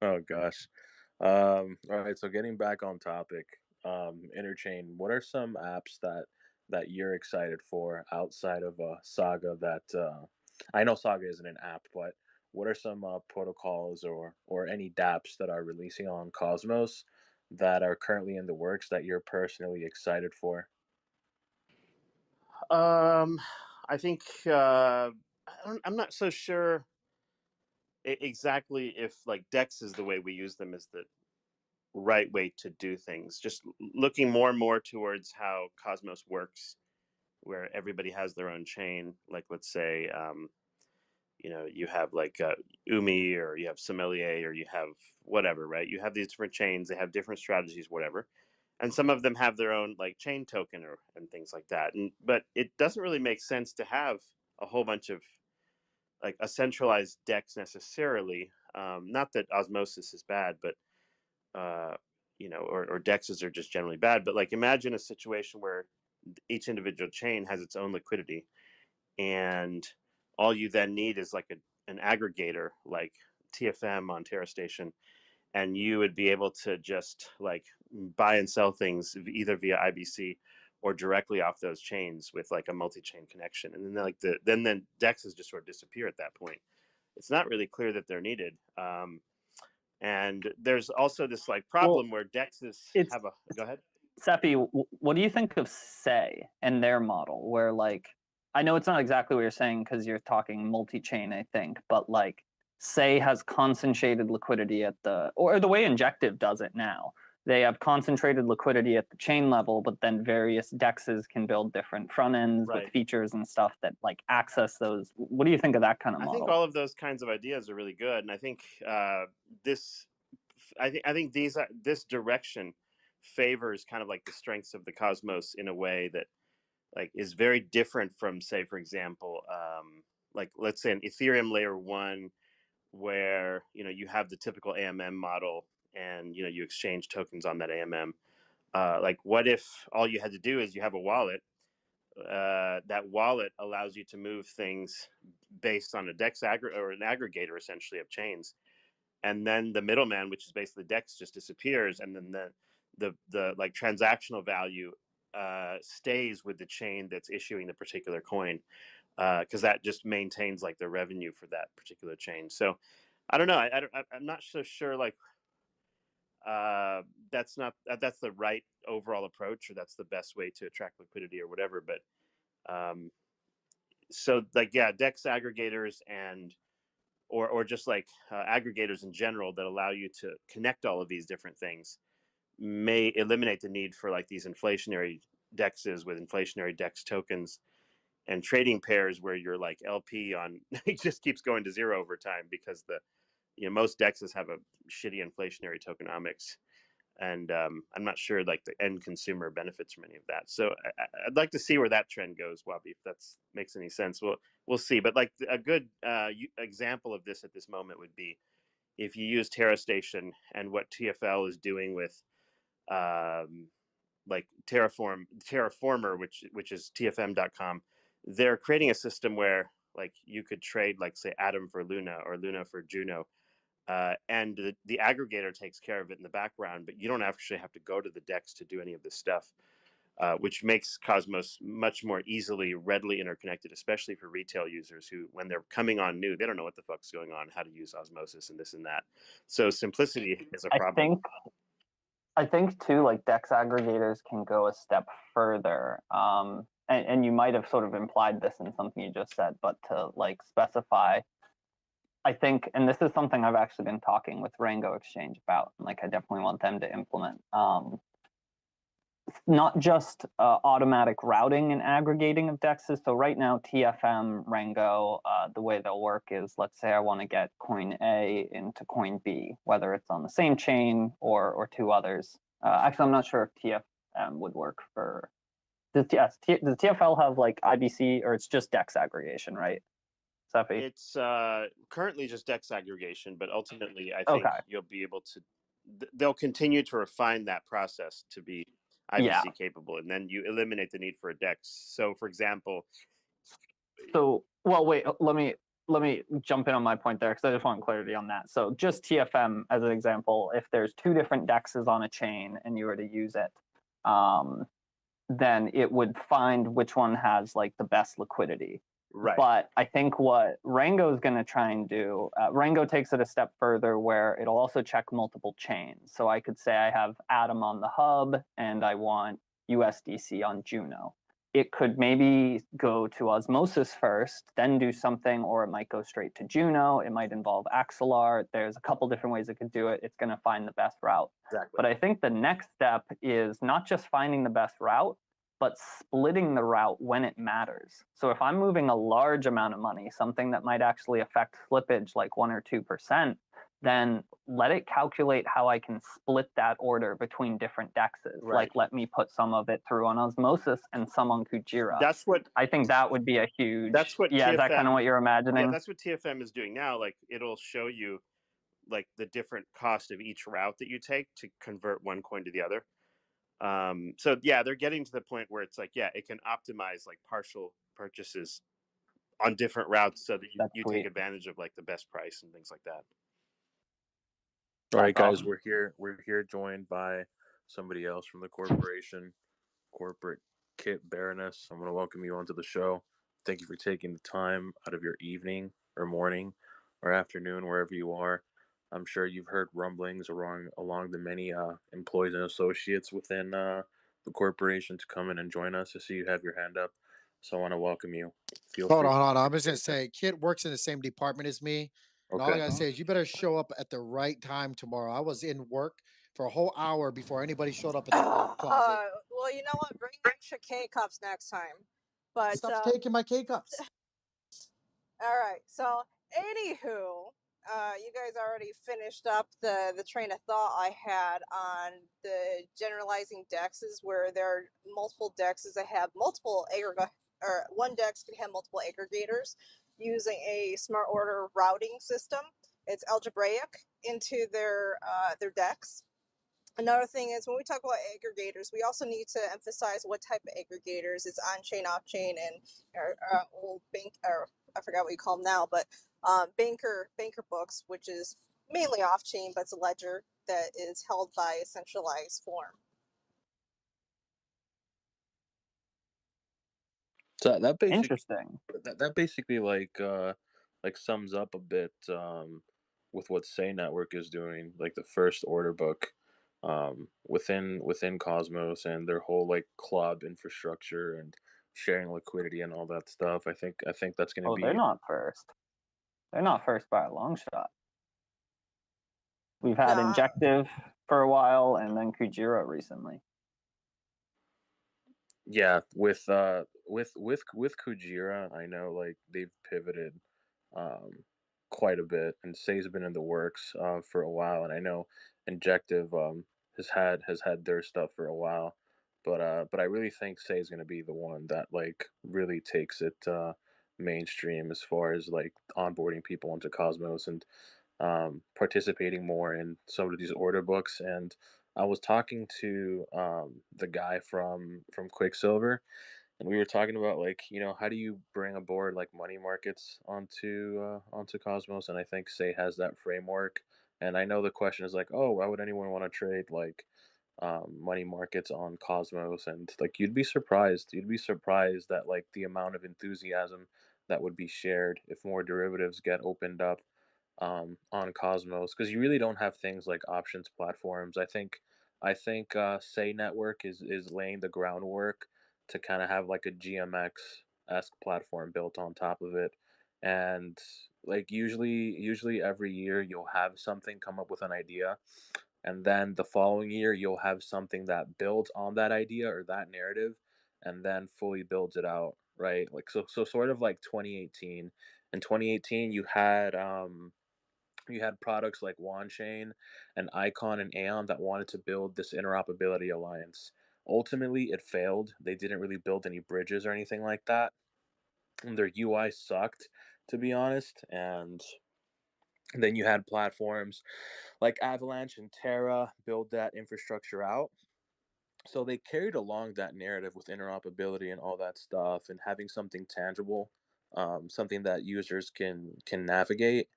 Oh gosh. All right. So getting back on topic, Interchain. What are some apps that you're excited for outside of Saga? That I know Saga isn't an app, but what are some protocols or any DApps that are releasing on Cosmos that are currently in the works that you're personally excited for? I think I'm not so sure exactly if like Dex is the way we use them, is that right way to do things. Just looking more and more towards how Cosmos works, where everybody has their own chain. Like, let's say, you have like Umi, or you have Sommelier, or you have whatever, right? You have these different chains. They have different strategies, whatever. And some of them have their own like chain token and things like that. But it doesn't really make sense to have a whole bunch of like a centralized DEX necessarily. Not that osmosis is bad, but or DEXs are just generally bad. But like, imagine a situation where each individual chain has its own liquidity, and all you then need is like an aggregator like TFM on TerraStation, and you would be able to just like buy and sell things either via IBC or directly off those chains with like a multi-chain connection. And then like then DEXs just sort of disappear at that point. It's not really clear that they're needed. And there's also this like problem where DEXs have a. Go ahead. Seppi, what do you think of Say and their model, where like, I know it's not exactly what you're saying because you're talking multi-chain, I think, but like Say has concentrated liquidity or the way Injective does it now. They have concentrated liquidity at the chain level, but then various DEXs can build different front ends with features and stuff that like access those. What do you think of that kind of model? I think all of those kinds of ideas are really good, and I think this direction favors kind of like the strengths of the Cosmos in a way that like is very different from, say, for example, like let's say an Ethereum layer 1, where you have the typical AMM model, and you exchange tokens on that AMM. Like, what if all you had to do is you have a wallet? That wallet allows you to move things based on a DEX or an aggregator, essentially, of chains, and then the middleman, which is basically DEX, just disappears, and then the like transactional value stays with the chain that's issuing the particular coin, because that just maintains like the revenue for that particular chain. So I don't know. I'm not so sure like that's the right overall approach, or that's the best way to attract liquidity or whatever. But so like, yeah, DEX aggregators or just like aggregators in general that allow you to connect all of these different things may eliminate the need for like these inflationary DEXs with inflationary DEX tokens and trading pairs where you're like LP on it just keeps going to zero over time, because most DEXs have a shitty inflationary tokenomics, and I'm not sure like the end consumer benefits from any of that. So I'd like to see where that trend goes, Wabi, if that makes any sense. We'll see. But like a good example of this at this moment would be if you use TerraStation and what TFL is doing with like Terraformer, which is TFM.com. They're creating a system where like you could trade like, say, Atom for Luna or Luna for Juno. And the aggregator takes care of it in the background, but you don't actually have to go to the DEX to do any of this stuff, which makes Cosmos much more readily interconnected, especially for retail users who, when they're coming on new, they don't know what the fuck's going on, how to use osmosis and this and that. So simplicity is a problem. I think too, like DEX aggregators can go a step further. And you might have sort of implied this in something you just said, but to like specify, I think, and this is something I've actually been talking with Rango Exchange about, and like I definitely want them to implement. Not just automatic routing and aggregating of DEXs. So right now, TFM, Rango, the way they'll work is, let's say I want to get coin A into coin B, whether it's on the same chain or two others. Actually, I'm not sure if TFM would work for. Does TFL have like IBC, or it's just DEX aggregation, right? Seppi? It's currently just DEX aggregation, but ultimately I think you'll be able to. They'll continue to refine that process to be IBC capable, and then you eliminate the need for a DEX. So, for example. So, well, wait. Let me jump in on my point there, because I just want clarity on that. So, just TFM as an example, if there's two different DEXs on a chain and you were to use it, then it would find which one has like the best liquidity. Right. But I think what Rango is going to try and do, Rango takes it a step further, where it'll also check multiple chains. So I could say I have Atom on the hub and I want USDC on Juno. it could maybe go to Osmosis first, then do something, or it might go straight to Juno. It might involve Axelar. There's a couple different ways it could do it. It's going to find the best route. Exactly. But I think the next step is not just finding the best route, but splitting the route when it matters. So if I'm moving a large amount of money, something that might actually affect slippage like 1 or 2%, then let it calculate how I can split that order between different dexes. Right. Like, let me put some of it through on Osmosis and some on Kujira. That's what I think that would be a huge. That's what yeah, TFM, is that kind of what you're imagining? Yeah, that's what TFM is doing now. Like, it'll show you like the different cost of each route that you take to convert one coin to the other. So yeah, they're getting to the point where it's like, yeah, it can optimize like partial purchases on different routes so that you take advantage of like the best price and things like that. All right, guys, awesome. we're here joined by somebody else from the corporation, corporate Kit Baroness. I'm going to welcome you onto the show. Thank you for taking the time out of your evening or morning or afternoon, wherever you are. I'm sure you've heard rumblings along the many employees and associates within the corporation to come in and join us. I see you have your hand up, so I want to welcome you. Hold on. I'm just gonna say, Kit works in the same department as me, and all I Okay. gotta say is you better show up at the right time tomorrow. I was in work for a whole hour before anybody showed up at the closet. Well, you know what? Bring extra K cups next time. But Stop taking my K cups. all right. So, anywho, you guys already finished up the train of thought I had on the generalizing dexes, where there are multiple dexes that have multiple or one dex can have multiple aggregators using a smart order routing system. It's algebraic into their dex. Another thing is, when we talk about aggregators, we also need to emphasize what type of aggregators. It's on-chain, off-chain, and old bank, or I forgot what you call them now, but banker books, which is mainly off-chain, but it's a ledger that is held by a centralized form. So that basically Interesting. that basically like sums up a bit with what Say Network is doing, like the first order book within Cosmos and their whole like club infrastructure and sharing liquidity and all that stuff. I think that's going to be. They're not first. They're not first by a long shot. We've had Injective for a while, and then Kujira recently. Yeah, with Kujira, I know like they've pivoted quite a bit, and Say's been in the works for a while, and I know Injective has had their stuff for a while, but I really think Say is going to be the one that like really takes it mainstream as far as like onboarding people into Cosmos and participating more in some of these order books. And I was talking to the guy from Quicksilver, and we were talking about like, you know, how do you bring aboard like money markets onto Cosmos, and I think Say has that framework. And I know the question is like, oh, why would anyone want to trade like money markets on Cosmos? And like you'd be surprised that like the amount of enthusiasm that would be shared if more derivatives get opened up on Cosmos, because you really don't have things like options platforms. I think Say Network is laying the groundwork to kind of have like a GMX-esque platform built on top of it. And like usually every year you'll have something come up with an idea, and then the following year you'll have something that builds on that idea or that narrative and then fully builds it out, right? Like so sort of like 2018. In 2018 you had products like WanChain and Icon and Aeon that wanted to build this interoperability alliance. Ultimately, it failed. They didn't really build any bridges or anything like that. And their UI sucked, to be honest. And then you had platforms like Avalanche and Terra build that infrastructure out. So they carried along that narrative with interoperability and all that stuff, and having something tangible, something that users can navigate.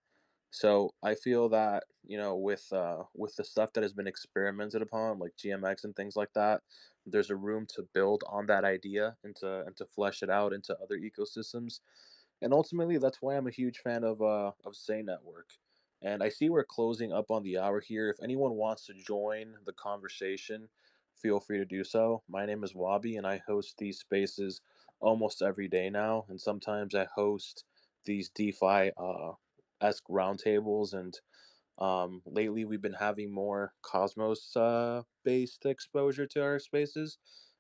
So I feel that, you know, with the stuff that has been experimented upon, like GMX and things like that, there's a room to build on that idea and to flesh it out into other ecosystems. And ultimately, that's why I'm a huge fan of Say Network. And I see we're closing up on the hour here. If anyone wants to join the conversation, feel free to do so. My name is Wabi, and I host these spaces almost every day now. And sometimes I host these DeFi esque roundtables. And lately, we've been having more Cosmos based exposure to our spaces.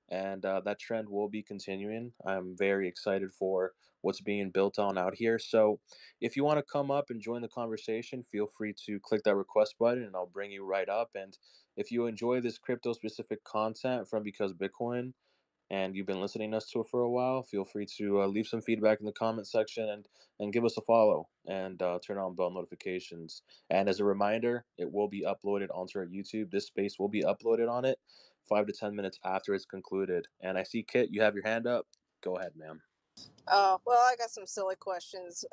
And that trend will be continuing. I'm very excited for what's being built on out here. So, if you want to come up and join the conversation, feel free to click that request button and I'll bring you right up. And if you enjoy this crypto specific content from Because Bitcoin and you've been listening to us to it for a while, feel free to leave some feedback in the comment section and give us a follow and turn on bell notifications. And as a reminder, it will be uploaded onto our YouTube. This space will be uploaded on it 5 to 10 minutes after it's concluded. And I see Kit, you have your hand up. Go ahead, ma'am. Oh, well, I got some silly questions.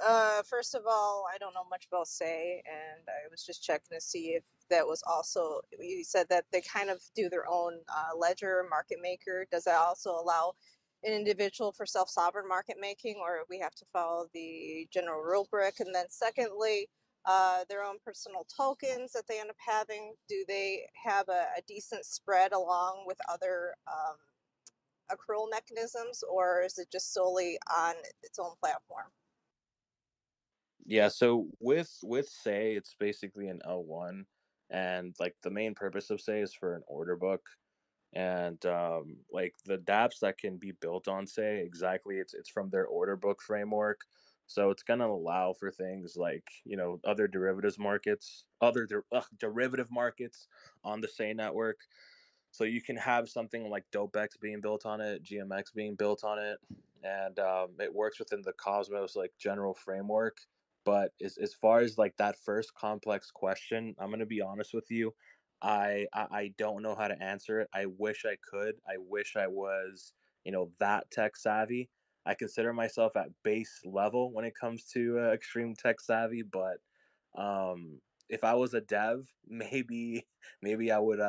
First of all, I don't know much about Say, and I was just checking to see if that was also, you said that they kind of do their own ledger market maker. Does that also allow an individual for self-sovereign market making, or we have to follow the general rubric? And then secondly, their own personal tokens that they end up having, do they have a decent spread along with other accrual mechanisms, or is it just solely on its own platform? Yeah, so with Say, it's basically an L1, and like the main purpose of Say is for an order book. And like the dApps that can be built on Say, exactly, it's from their order book framework. So it's gonna allow for things like, other derivatives markets, derivative markets on the Say network. So you can have something like DopeX being built on it, GMX being built on it, and it works within the Cosmos like general framework. But as far as like that first complex question, I'm gonna be honest with you, I don't know how to answer it. I wish I could. I wish I was, that tech savvy. I consider myself at base level when it comes to extreme tech savvy, but if I was a dev, maybe I would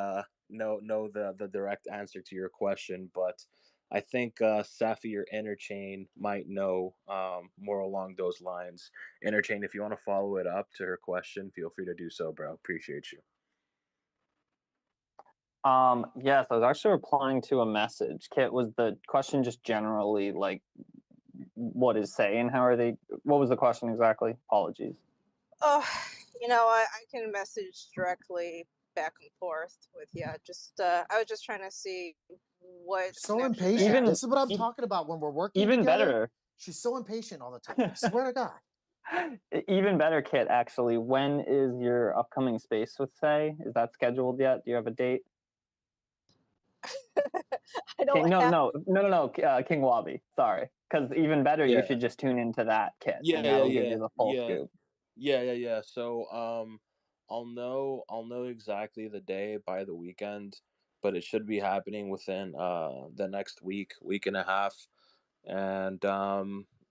know the direct answer to your question, but I think Safi or Interchain might know more along those lines. Interchain, if you want to follow it up to her question, feel free to do so, bro. Appreciate you. Yes, I was actually replying to a message. Kit, was the question just generally like what is Say and how are they? What was the question exactly? Apologies. Oh, I can message directly back and forth with you. Just I was just trying to see what So connection they impatient. have. This is what I'm talking about when we're working Even together. better. She's so impatient all the time. I swear to God. Even better, Kit, actually. When is your upcoming space with Say? Is that scheduled yet? Do you have a date? I don't No, King Wabi. Sorry. Because even better, you Yeah. should just tune into that, Kit, Yeah, and that'll yeah, give you the full scoop. Yeah. So I'll know exactly the day by the weekend, but it should be happening within the next week and a half. And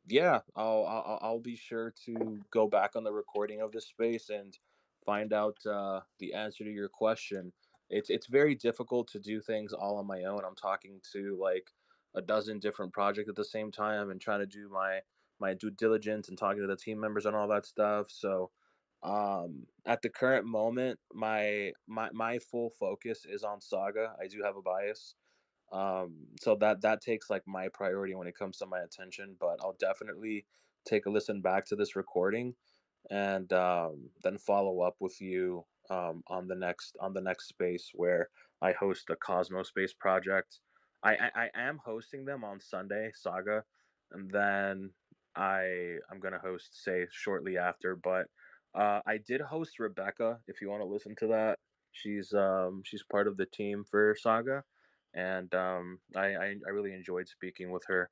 yeah, I'll be sure to go back on the recording of this space and find out the answer to your question. It's very difficult to do things all on my own. I'm talking to like a dozen different projects at the same time and trying to do my due diligence and talking to the team members and all that stuff. So at the current moment, my full focus is on Saga. I do have a bias, so that takes like my priority when it comes to my attention, but I'll definitely take a listen back to this recording and then follow up with you on the next space where I host a Cosmos Space project. I am hosting them on Sunday, Saga, and then I'm gonna host Say shortly after. But I did host Rebecca. If you want to listen to that, she's part of the team for Saga, and I really enjoyed speaking with her.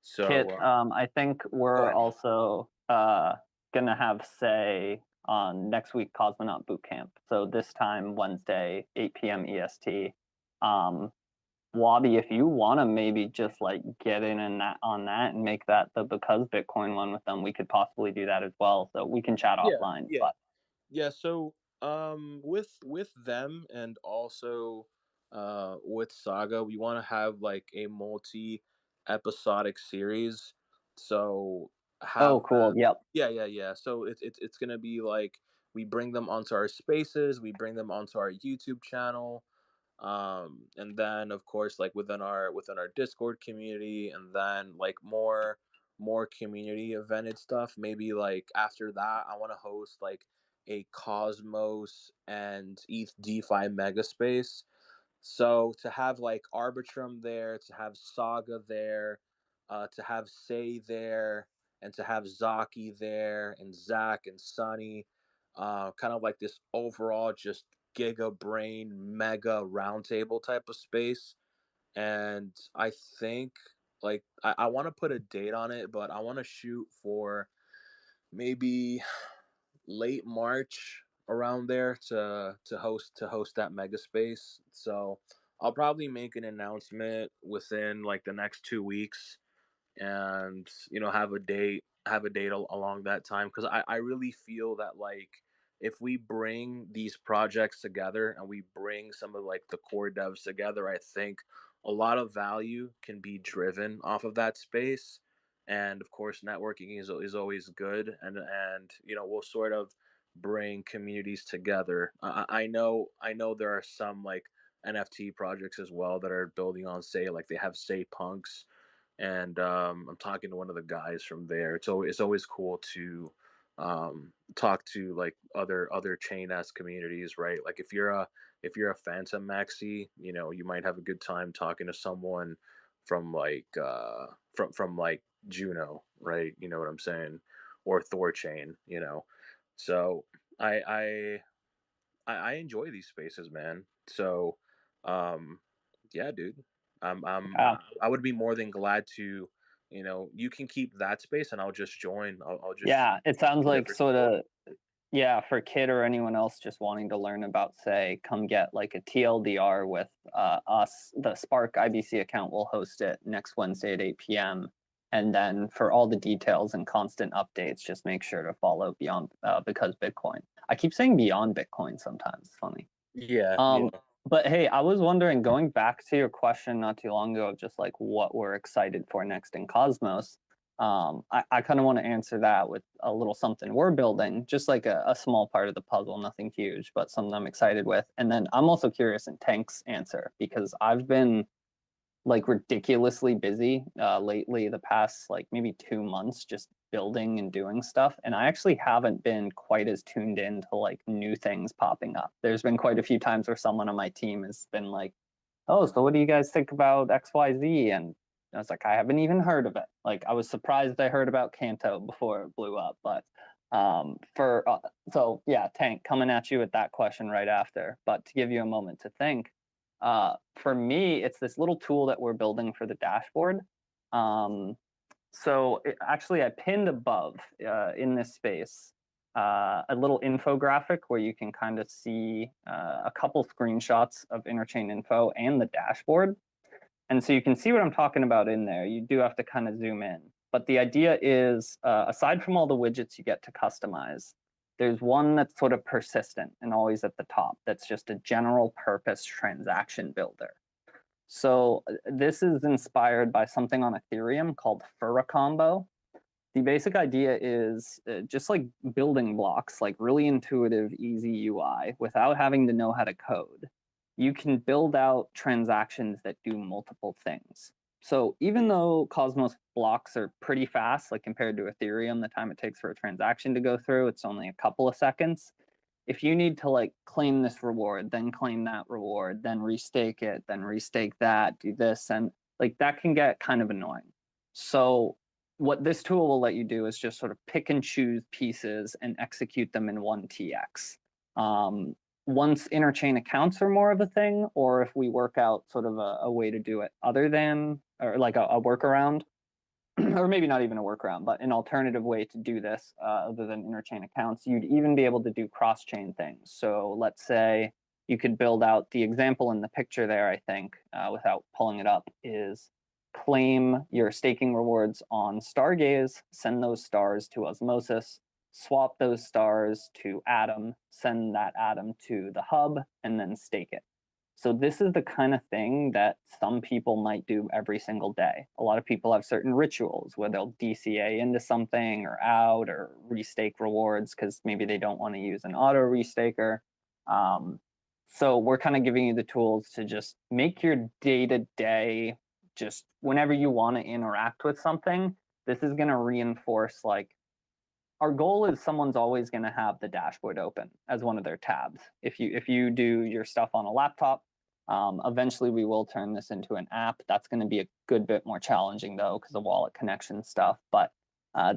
So Kit, I think go we're ahead. also gonna have Say on next week Cosmonaut Bootcamp. So this time Wednesday, 8 p.m. EST. Wabi, if you want to maybe just like get in and that on that and make that the Because Bitcoin one with them, we could possibly do that as well. So we can chat Yeah, offline. yeah. But Yeah, so with them and also with Saga, we want to have like a multi episodic series. So have oh, cool. them. Yep. Yeah. So it's gonna be like we bring them onto our spaces, we bring them onto our YouTube channel. And then of course like within our Discord community, and then like more community evented stuff. Maybe like after that I want to host like a Cosmos and ETH DeFi mega space. So to have like Arbitrum there, to have Saga there, to have Say there, and to have Zaki there, and Zach and Sunny, kind of like this overall just giga brain mega roundtable type of space. And I think like I want to put a date on it, but I want to shoot for maybe late March around there to host that mega space. So I'll probably make an announcement within like the next 2 weeks, and have a date along that time, because I really feel that like if we bring these projects together and we bring some of like the core devs together, I think a lot of value can be driven off of that space. And of course networking is always good, and we'll sort of bring communities together. I know there are some like NFT projects as well that are building on Say, like they have Say Punks, and I'm talking to one of the guys from there. It's always cool to talk to like other chain s communities, right? Like if you're a Phantom Maxi, you might have a good time talking to someone from like from like Juno, right? You know what I'm saying? Or Thorchain, So I I I enjoy these spaces, man. So yeah, dude. Yeah. I would be more than glad to, you can keep that space and I'll just join. I'll just Yeah, it sounds like whatever. sort of, yeah, for Kid or anyone else just wanting to learn about Say, come get like a TLDR with us. The Spark IBC account will host it next Wednesday at 8 p.m. And then for all the details and constant updates, just make sure to follow Beyond Because Bitcoin. I keep saying Beyond Bitcoin sometimes. It's funny. Yeah, Um, but hey, I was wondering, going back to your question not too long ago of just like what we're excited for next in Cosmos. I kind of want to answer that with a little something we're building, just like a small part of the puzzle, nothing huge, but something I'm excited with. And then I'm also curious in Tank's answer, because I've been like ridiculously busy lately, the past like maybe 2 months, just building and doing stuff. And I actually haven't been quite as tuned in to like new things popping up. There's been quite a few times where someone on my team has been like, oh, so what do you guys think about XYZ? And I was like, I haven't even heard of it. Like, I was surprised I heard about Kanto before it blew up. But so yeah, Tank, coming at you with that question right after. But to give you a moment to think, for me, it's this little tool that we're building for the dashboard. Actually, I pinned above in this space a little infographic where you can kind of see a couple screenshots of interchain info and the dashboard. And so you can see what I'm talking about in there. You do have to kind of zoom in. But the idea is, aside from all the widgets you get to customize, there's one that's sort of persistent and always at the top. That's just a general purpose transaction builder. So this is inspired by something on Ethereum called Furacombo. The basic idea is just like building blocks, like really intuitive, easy UI without having to know how to code. You can build out transactions that do multiple things. So even though Cosmos blocks are pretty fast, like compared to Ethereum, the time it takes for a transaction to go through, it's only a couple of seconds. If you need to like claim this reward, then claim that reward, then restake it, then restake that, do this, and like that can get kind of annoying. So what this tool will let you do is just sort of pick and choose pieces and execute them in one TX. Once interchain accounts are more of a thing, or if we work out sort of a way to do it other than, or like a workaround, or maybe not even a workaround, but an alternative way to do this other than interchain accounts, you'd even be able to do cross-chain things. So let's say you could build out the example in the picture there, I think, without pulling it up, is claim your staking rewards on Stargaze, send those stars to Osmosis, swap those stars to Atom, send that Atom to the hub, and then stake it. So this is the kind of thing that some people might do every single day. A lot of people have certain rituals where they'll DCA into something or out or restake rewards because maybe they don't want to use an auto restaker. So we're kind of giving you the tools to just make your day-to-day, just whenever you want to interact with something, this is going to reinforce, like, our goal is someone's always going to have the dashboard open as one of their tabs. If you do your stuff on a laptop, eventually we will turn this into an app. That's going to be a good bit more challenging though, because of wallet connection stuff. But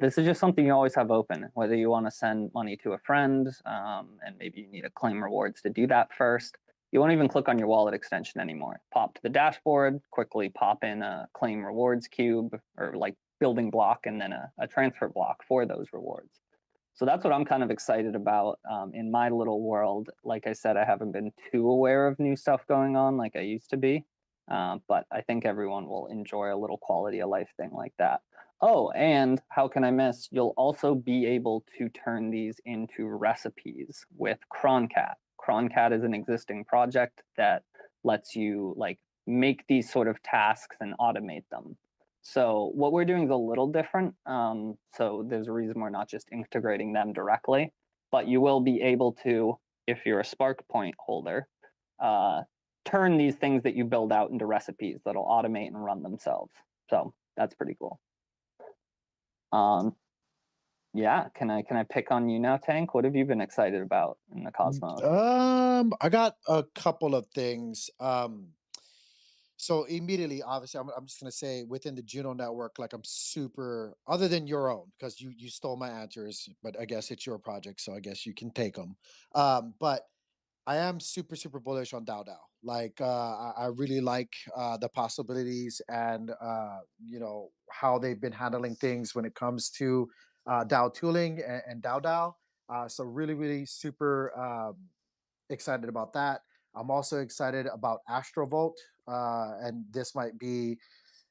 this is just something you always have open, whether you want to send money to a friend, and maybe you need to claim rewards to do that first. You won't even click on your wallet extension anymore. Pop to the dashboard, quickly pop in a claim rewards cube, or like building block, and then a transfer block for those rewards. So that's what I'm kind of excited about in my little world. Like I said, I haven't been too aware of new stuff going on like I used to be, but I think everyone will enjoy a little quality of life thing like that. Oh, and how can I miss? You'll also be able to turn these into recipes with Croncat. Croncat is an existing project that lets you like make these sort of tasks and automate them. So what we're doing is a little different. So there's a reason we're not just integrating them directly, but you will be able to, if you're a Spark Point holder, turn these things that you build out into recipes that'll automate and run themselves. So that's pretty cool. Yeah, can I pick on you now, Tank? What have you been excited about in the Cosmos? I got a couple of things. So immediately, obviously, I'm just gonna say within the Juno network, like I'm super, other than your own, because you stole my answers, but I guess it's your project, so I guess you can take them. But I am super bullish on DAO DAO. Like I really like the possibilities and you know how they've been handling things when it comes to DAO tooling and DAO DAO. So really super excited about that. I'm also excited about Astrovault, and this might be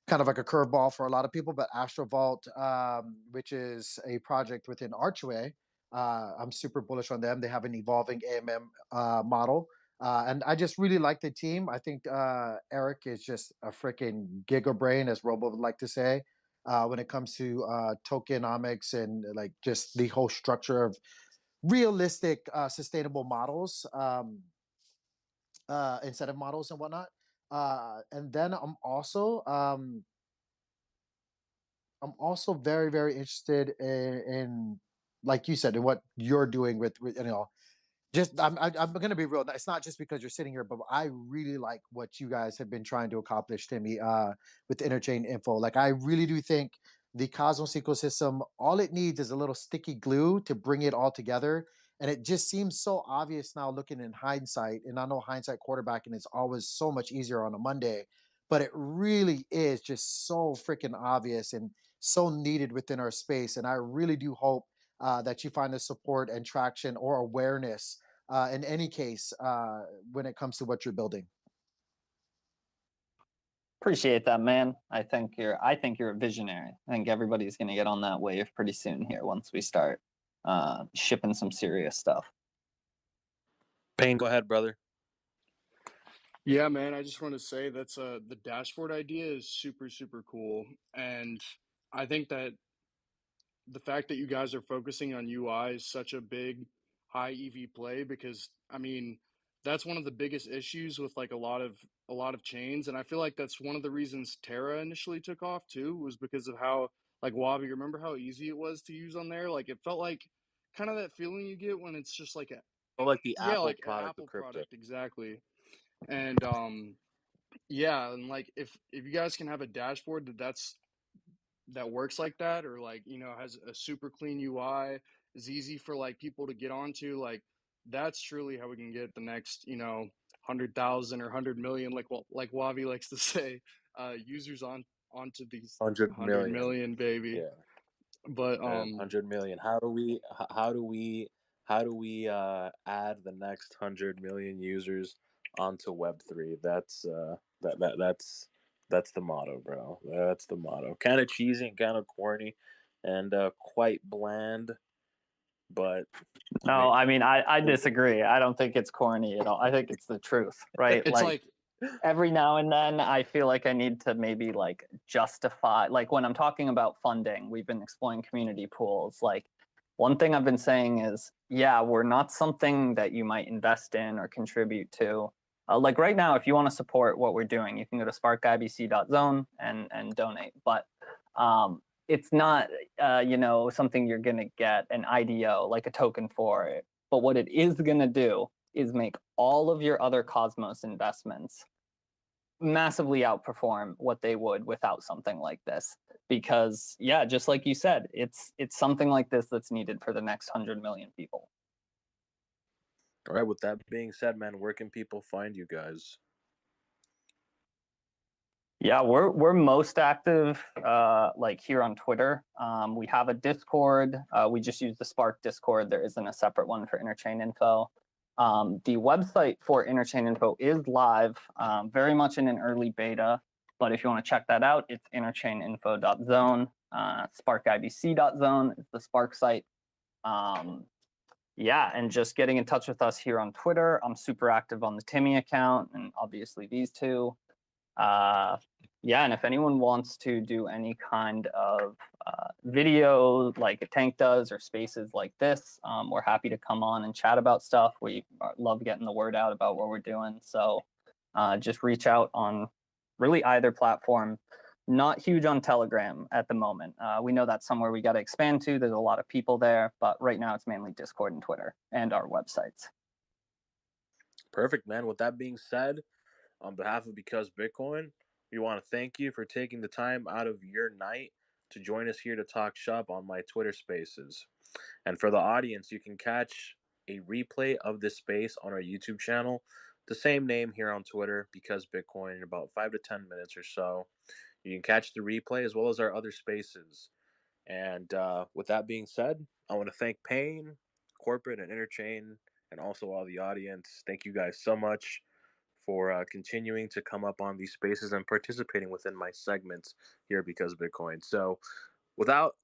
kind of like a curveball for a lot of people, but Astrovault, which is a project within Archway, I'm super bullish on them. They have an evolving AMM model. And I just really like the team. I think Eric is just a freaking giga brain, as Robo would like to say, when it comes to tokenomics and like just the whole structure of realistic, sustainable models, incentive models and whatnot. And then I'm also very interested in, like you said, in what you're doing with you know, just I'm gonna be real. It's not just because you're sitting here, but I really like what you guys have been trying to accomplish, Timmy, with the interchain info. Like I really do think the Cosmos ecosystem, all it needs is a little sticky glue to bring it all together. And it just seems so obvious now looking in hindsight. And I know hindsight quarterbacking is always so much easier on a Monday, but it really is just so freaking obvious and so needed within our space. And I really do hope that you find the support and traction or awareness in any case when it comes to what you're building. Appreciate that, man. I think you're a visionary. I think everybody's gonna get on that wave pretty soon here once we start shipping some serious stuff. Payne, go ahead, brother. Yeah, man, I just want to say that's the dashboard idea is super cool, and I think that the fact that you guys are focusing on UI is such a big high EV play, because I mean that's one of the biggest issues with like a lot of chains, and I feel like that's one of the reasons Terra initially took off too, was because of how, like, Wabi, remember how easy it was to use on there? Like it felt like kind of that feeling you get when it's just like a, Oh, like the yeah, Apple like an product of Apple crypto. product, exactly. And yeah, and like if you guys can have a dashboard that works like that, or like, you know, has a super clean UI, is easy for like people to get onto, like that's truly how we can get the next, you know, 100,000 or 100 million, like Wavi likes to say, users onto these 100 100 million. million, baby. Yeah. But 100 million. How do we add the next 100 million users onto Web3? That's that's the motto, bro. That's the motto. Kind of cheesy and kind of corny, and quite bland. But No, I mean, I disagree. I don't think it's corny at all. I think it's the truth, right? it's like every now and then I feel like I need to maybe like justify, like when I'm talking about funding, we've been exploring community pools. Like one thing I've been saying is, yeah, we're not something that you might invest in or contribute to. Like right now, if you want to support what we're doing, you can go to sparkibc.zone and donate. But it's not, something you're going to get an IDO, like a token for it. But what it is going to do is make all of your other Cosmos investments massively outperform what they would without something like this. Because yeah, just like you said, it's something like this that's needed for the next 100 million people. All right, with that being said, man, where can people find you guys? Yeah, we're most active like here on Twitter. We have a Discord. We just use the Spark Discord. There isn't a separate one for Interchain Info. The website for Interchain Info is live, very much in an early beta. But if you want to check that out, it's interchaininfo.zone. Sparkibc.zone is the Spark site. Yeah, and just getting in touch with us here on Twitter. I'm super active on the Timmy account, and obviously these two. Yeah, and if anyone wants to do any kind of video like a Tank does or spaces like this, we're happy to come on and chat about stuff. We love getting the word out about what we're doing. So just reach out on really either platform. Not huge on Telegram at the moment. We know that's somewhere we got to expand to. There's a lot of people there, but right now it's mainly Discord and Twitter and our websites. Perfect, man. With that being said, on behalf of Because Bitcoin, we want to thank you for taking the time out of your night to join us here to talk shop on my Twitter Spaces. And for the audience, you can catch a replay of this space on our YouTube channel, the same name here on Twitter, Because Bitcoin, in about 5 to 10 minutes or so. You can catch the replay as well as our other spaces. And with that being said, I want to thank Payne, Corporate, and Interchain, and also all the audience. Thank you guys so much for continuing to come up on these spaces and participating within my segments here Because Bitcoin. So without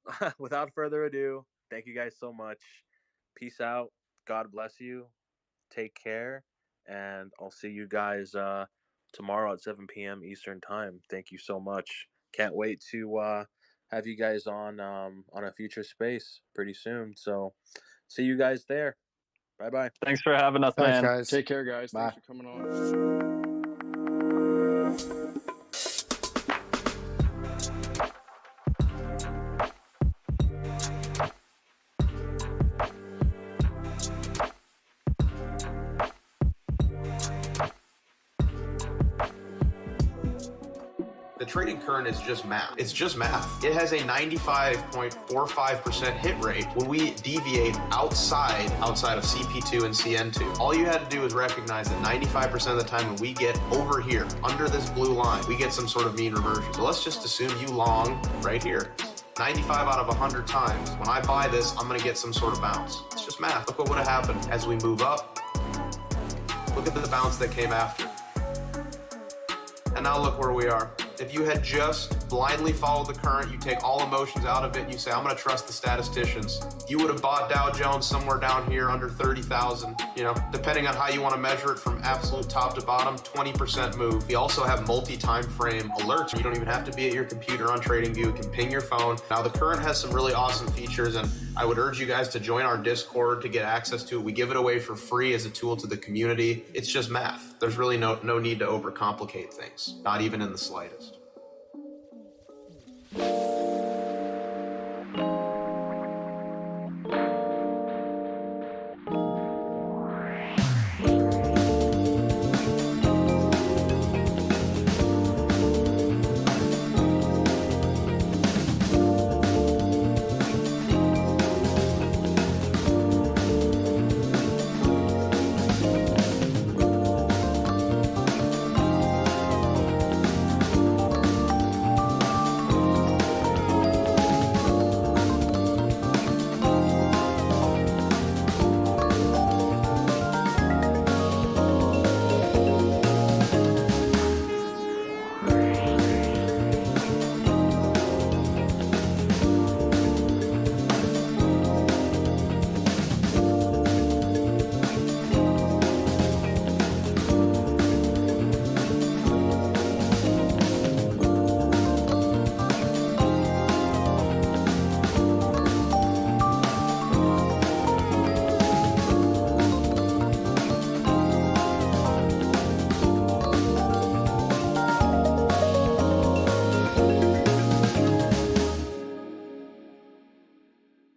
further ado, thank you guys so much. Peace out. God bless you. Take care. And I'll see you guys tomorrow at 7 p.m. Eastern time. Thank you so much. Can't wait to have you guys on a future space pretty soon. So see you guys there. Bye-bye. Thanks for having us, Thanks, man. guys. Take care, guys. Bye. Thanks for coming on. The trading current is just math. It's just math. It has a 95.45% hit rate when we deviate outside of CP2 and CN2. All you had to do is recognize that 95% of the time when we get over here, under this blue line, we get some sort of mean reversion. So let's just assume you long right here. 95 out of 100 times. When I buy this, I'm going to get some sort of bounce. It's just math. Look what would have happened as we move up. Look at the bounce that came after. And now look where we are. If you had just blindly followed the current, you take all emotions out of it, and you say, I'm going to trust the statisticians, you would have bought Dow Jones somewhere down here under 30,000, depending on how you want to measure it from absolute top to bottom, 20% move. We also have multi-time frame alerts. You don't even have to be at your computer on TradingView. You can ping your phone. Now, the current has some really awesome features, and I would urge you guys to join our Discord to get access to it. We give it away for free as a tool to the community. It's just math. There's really no need to overcomplicate things, not even in the slightest.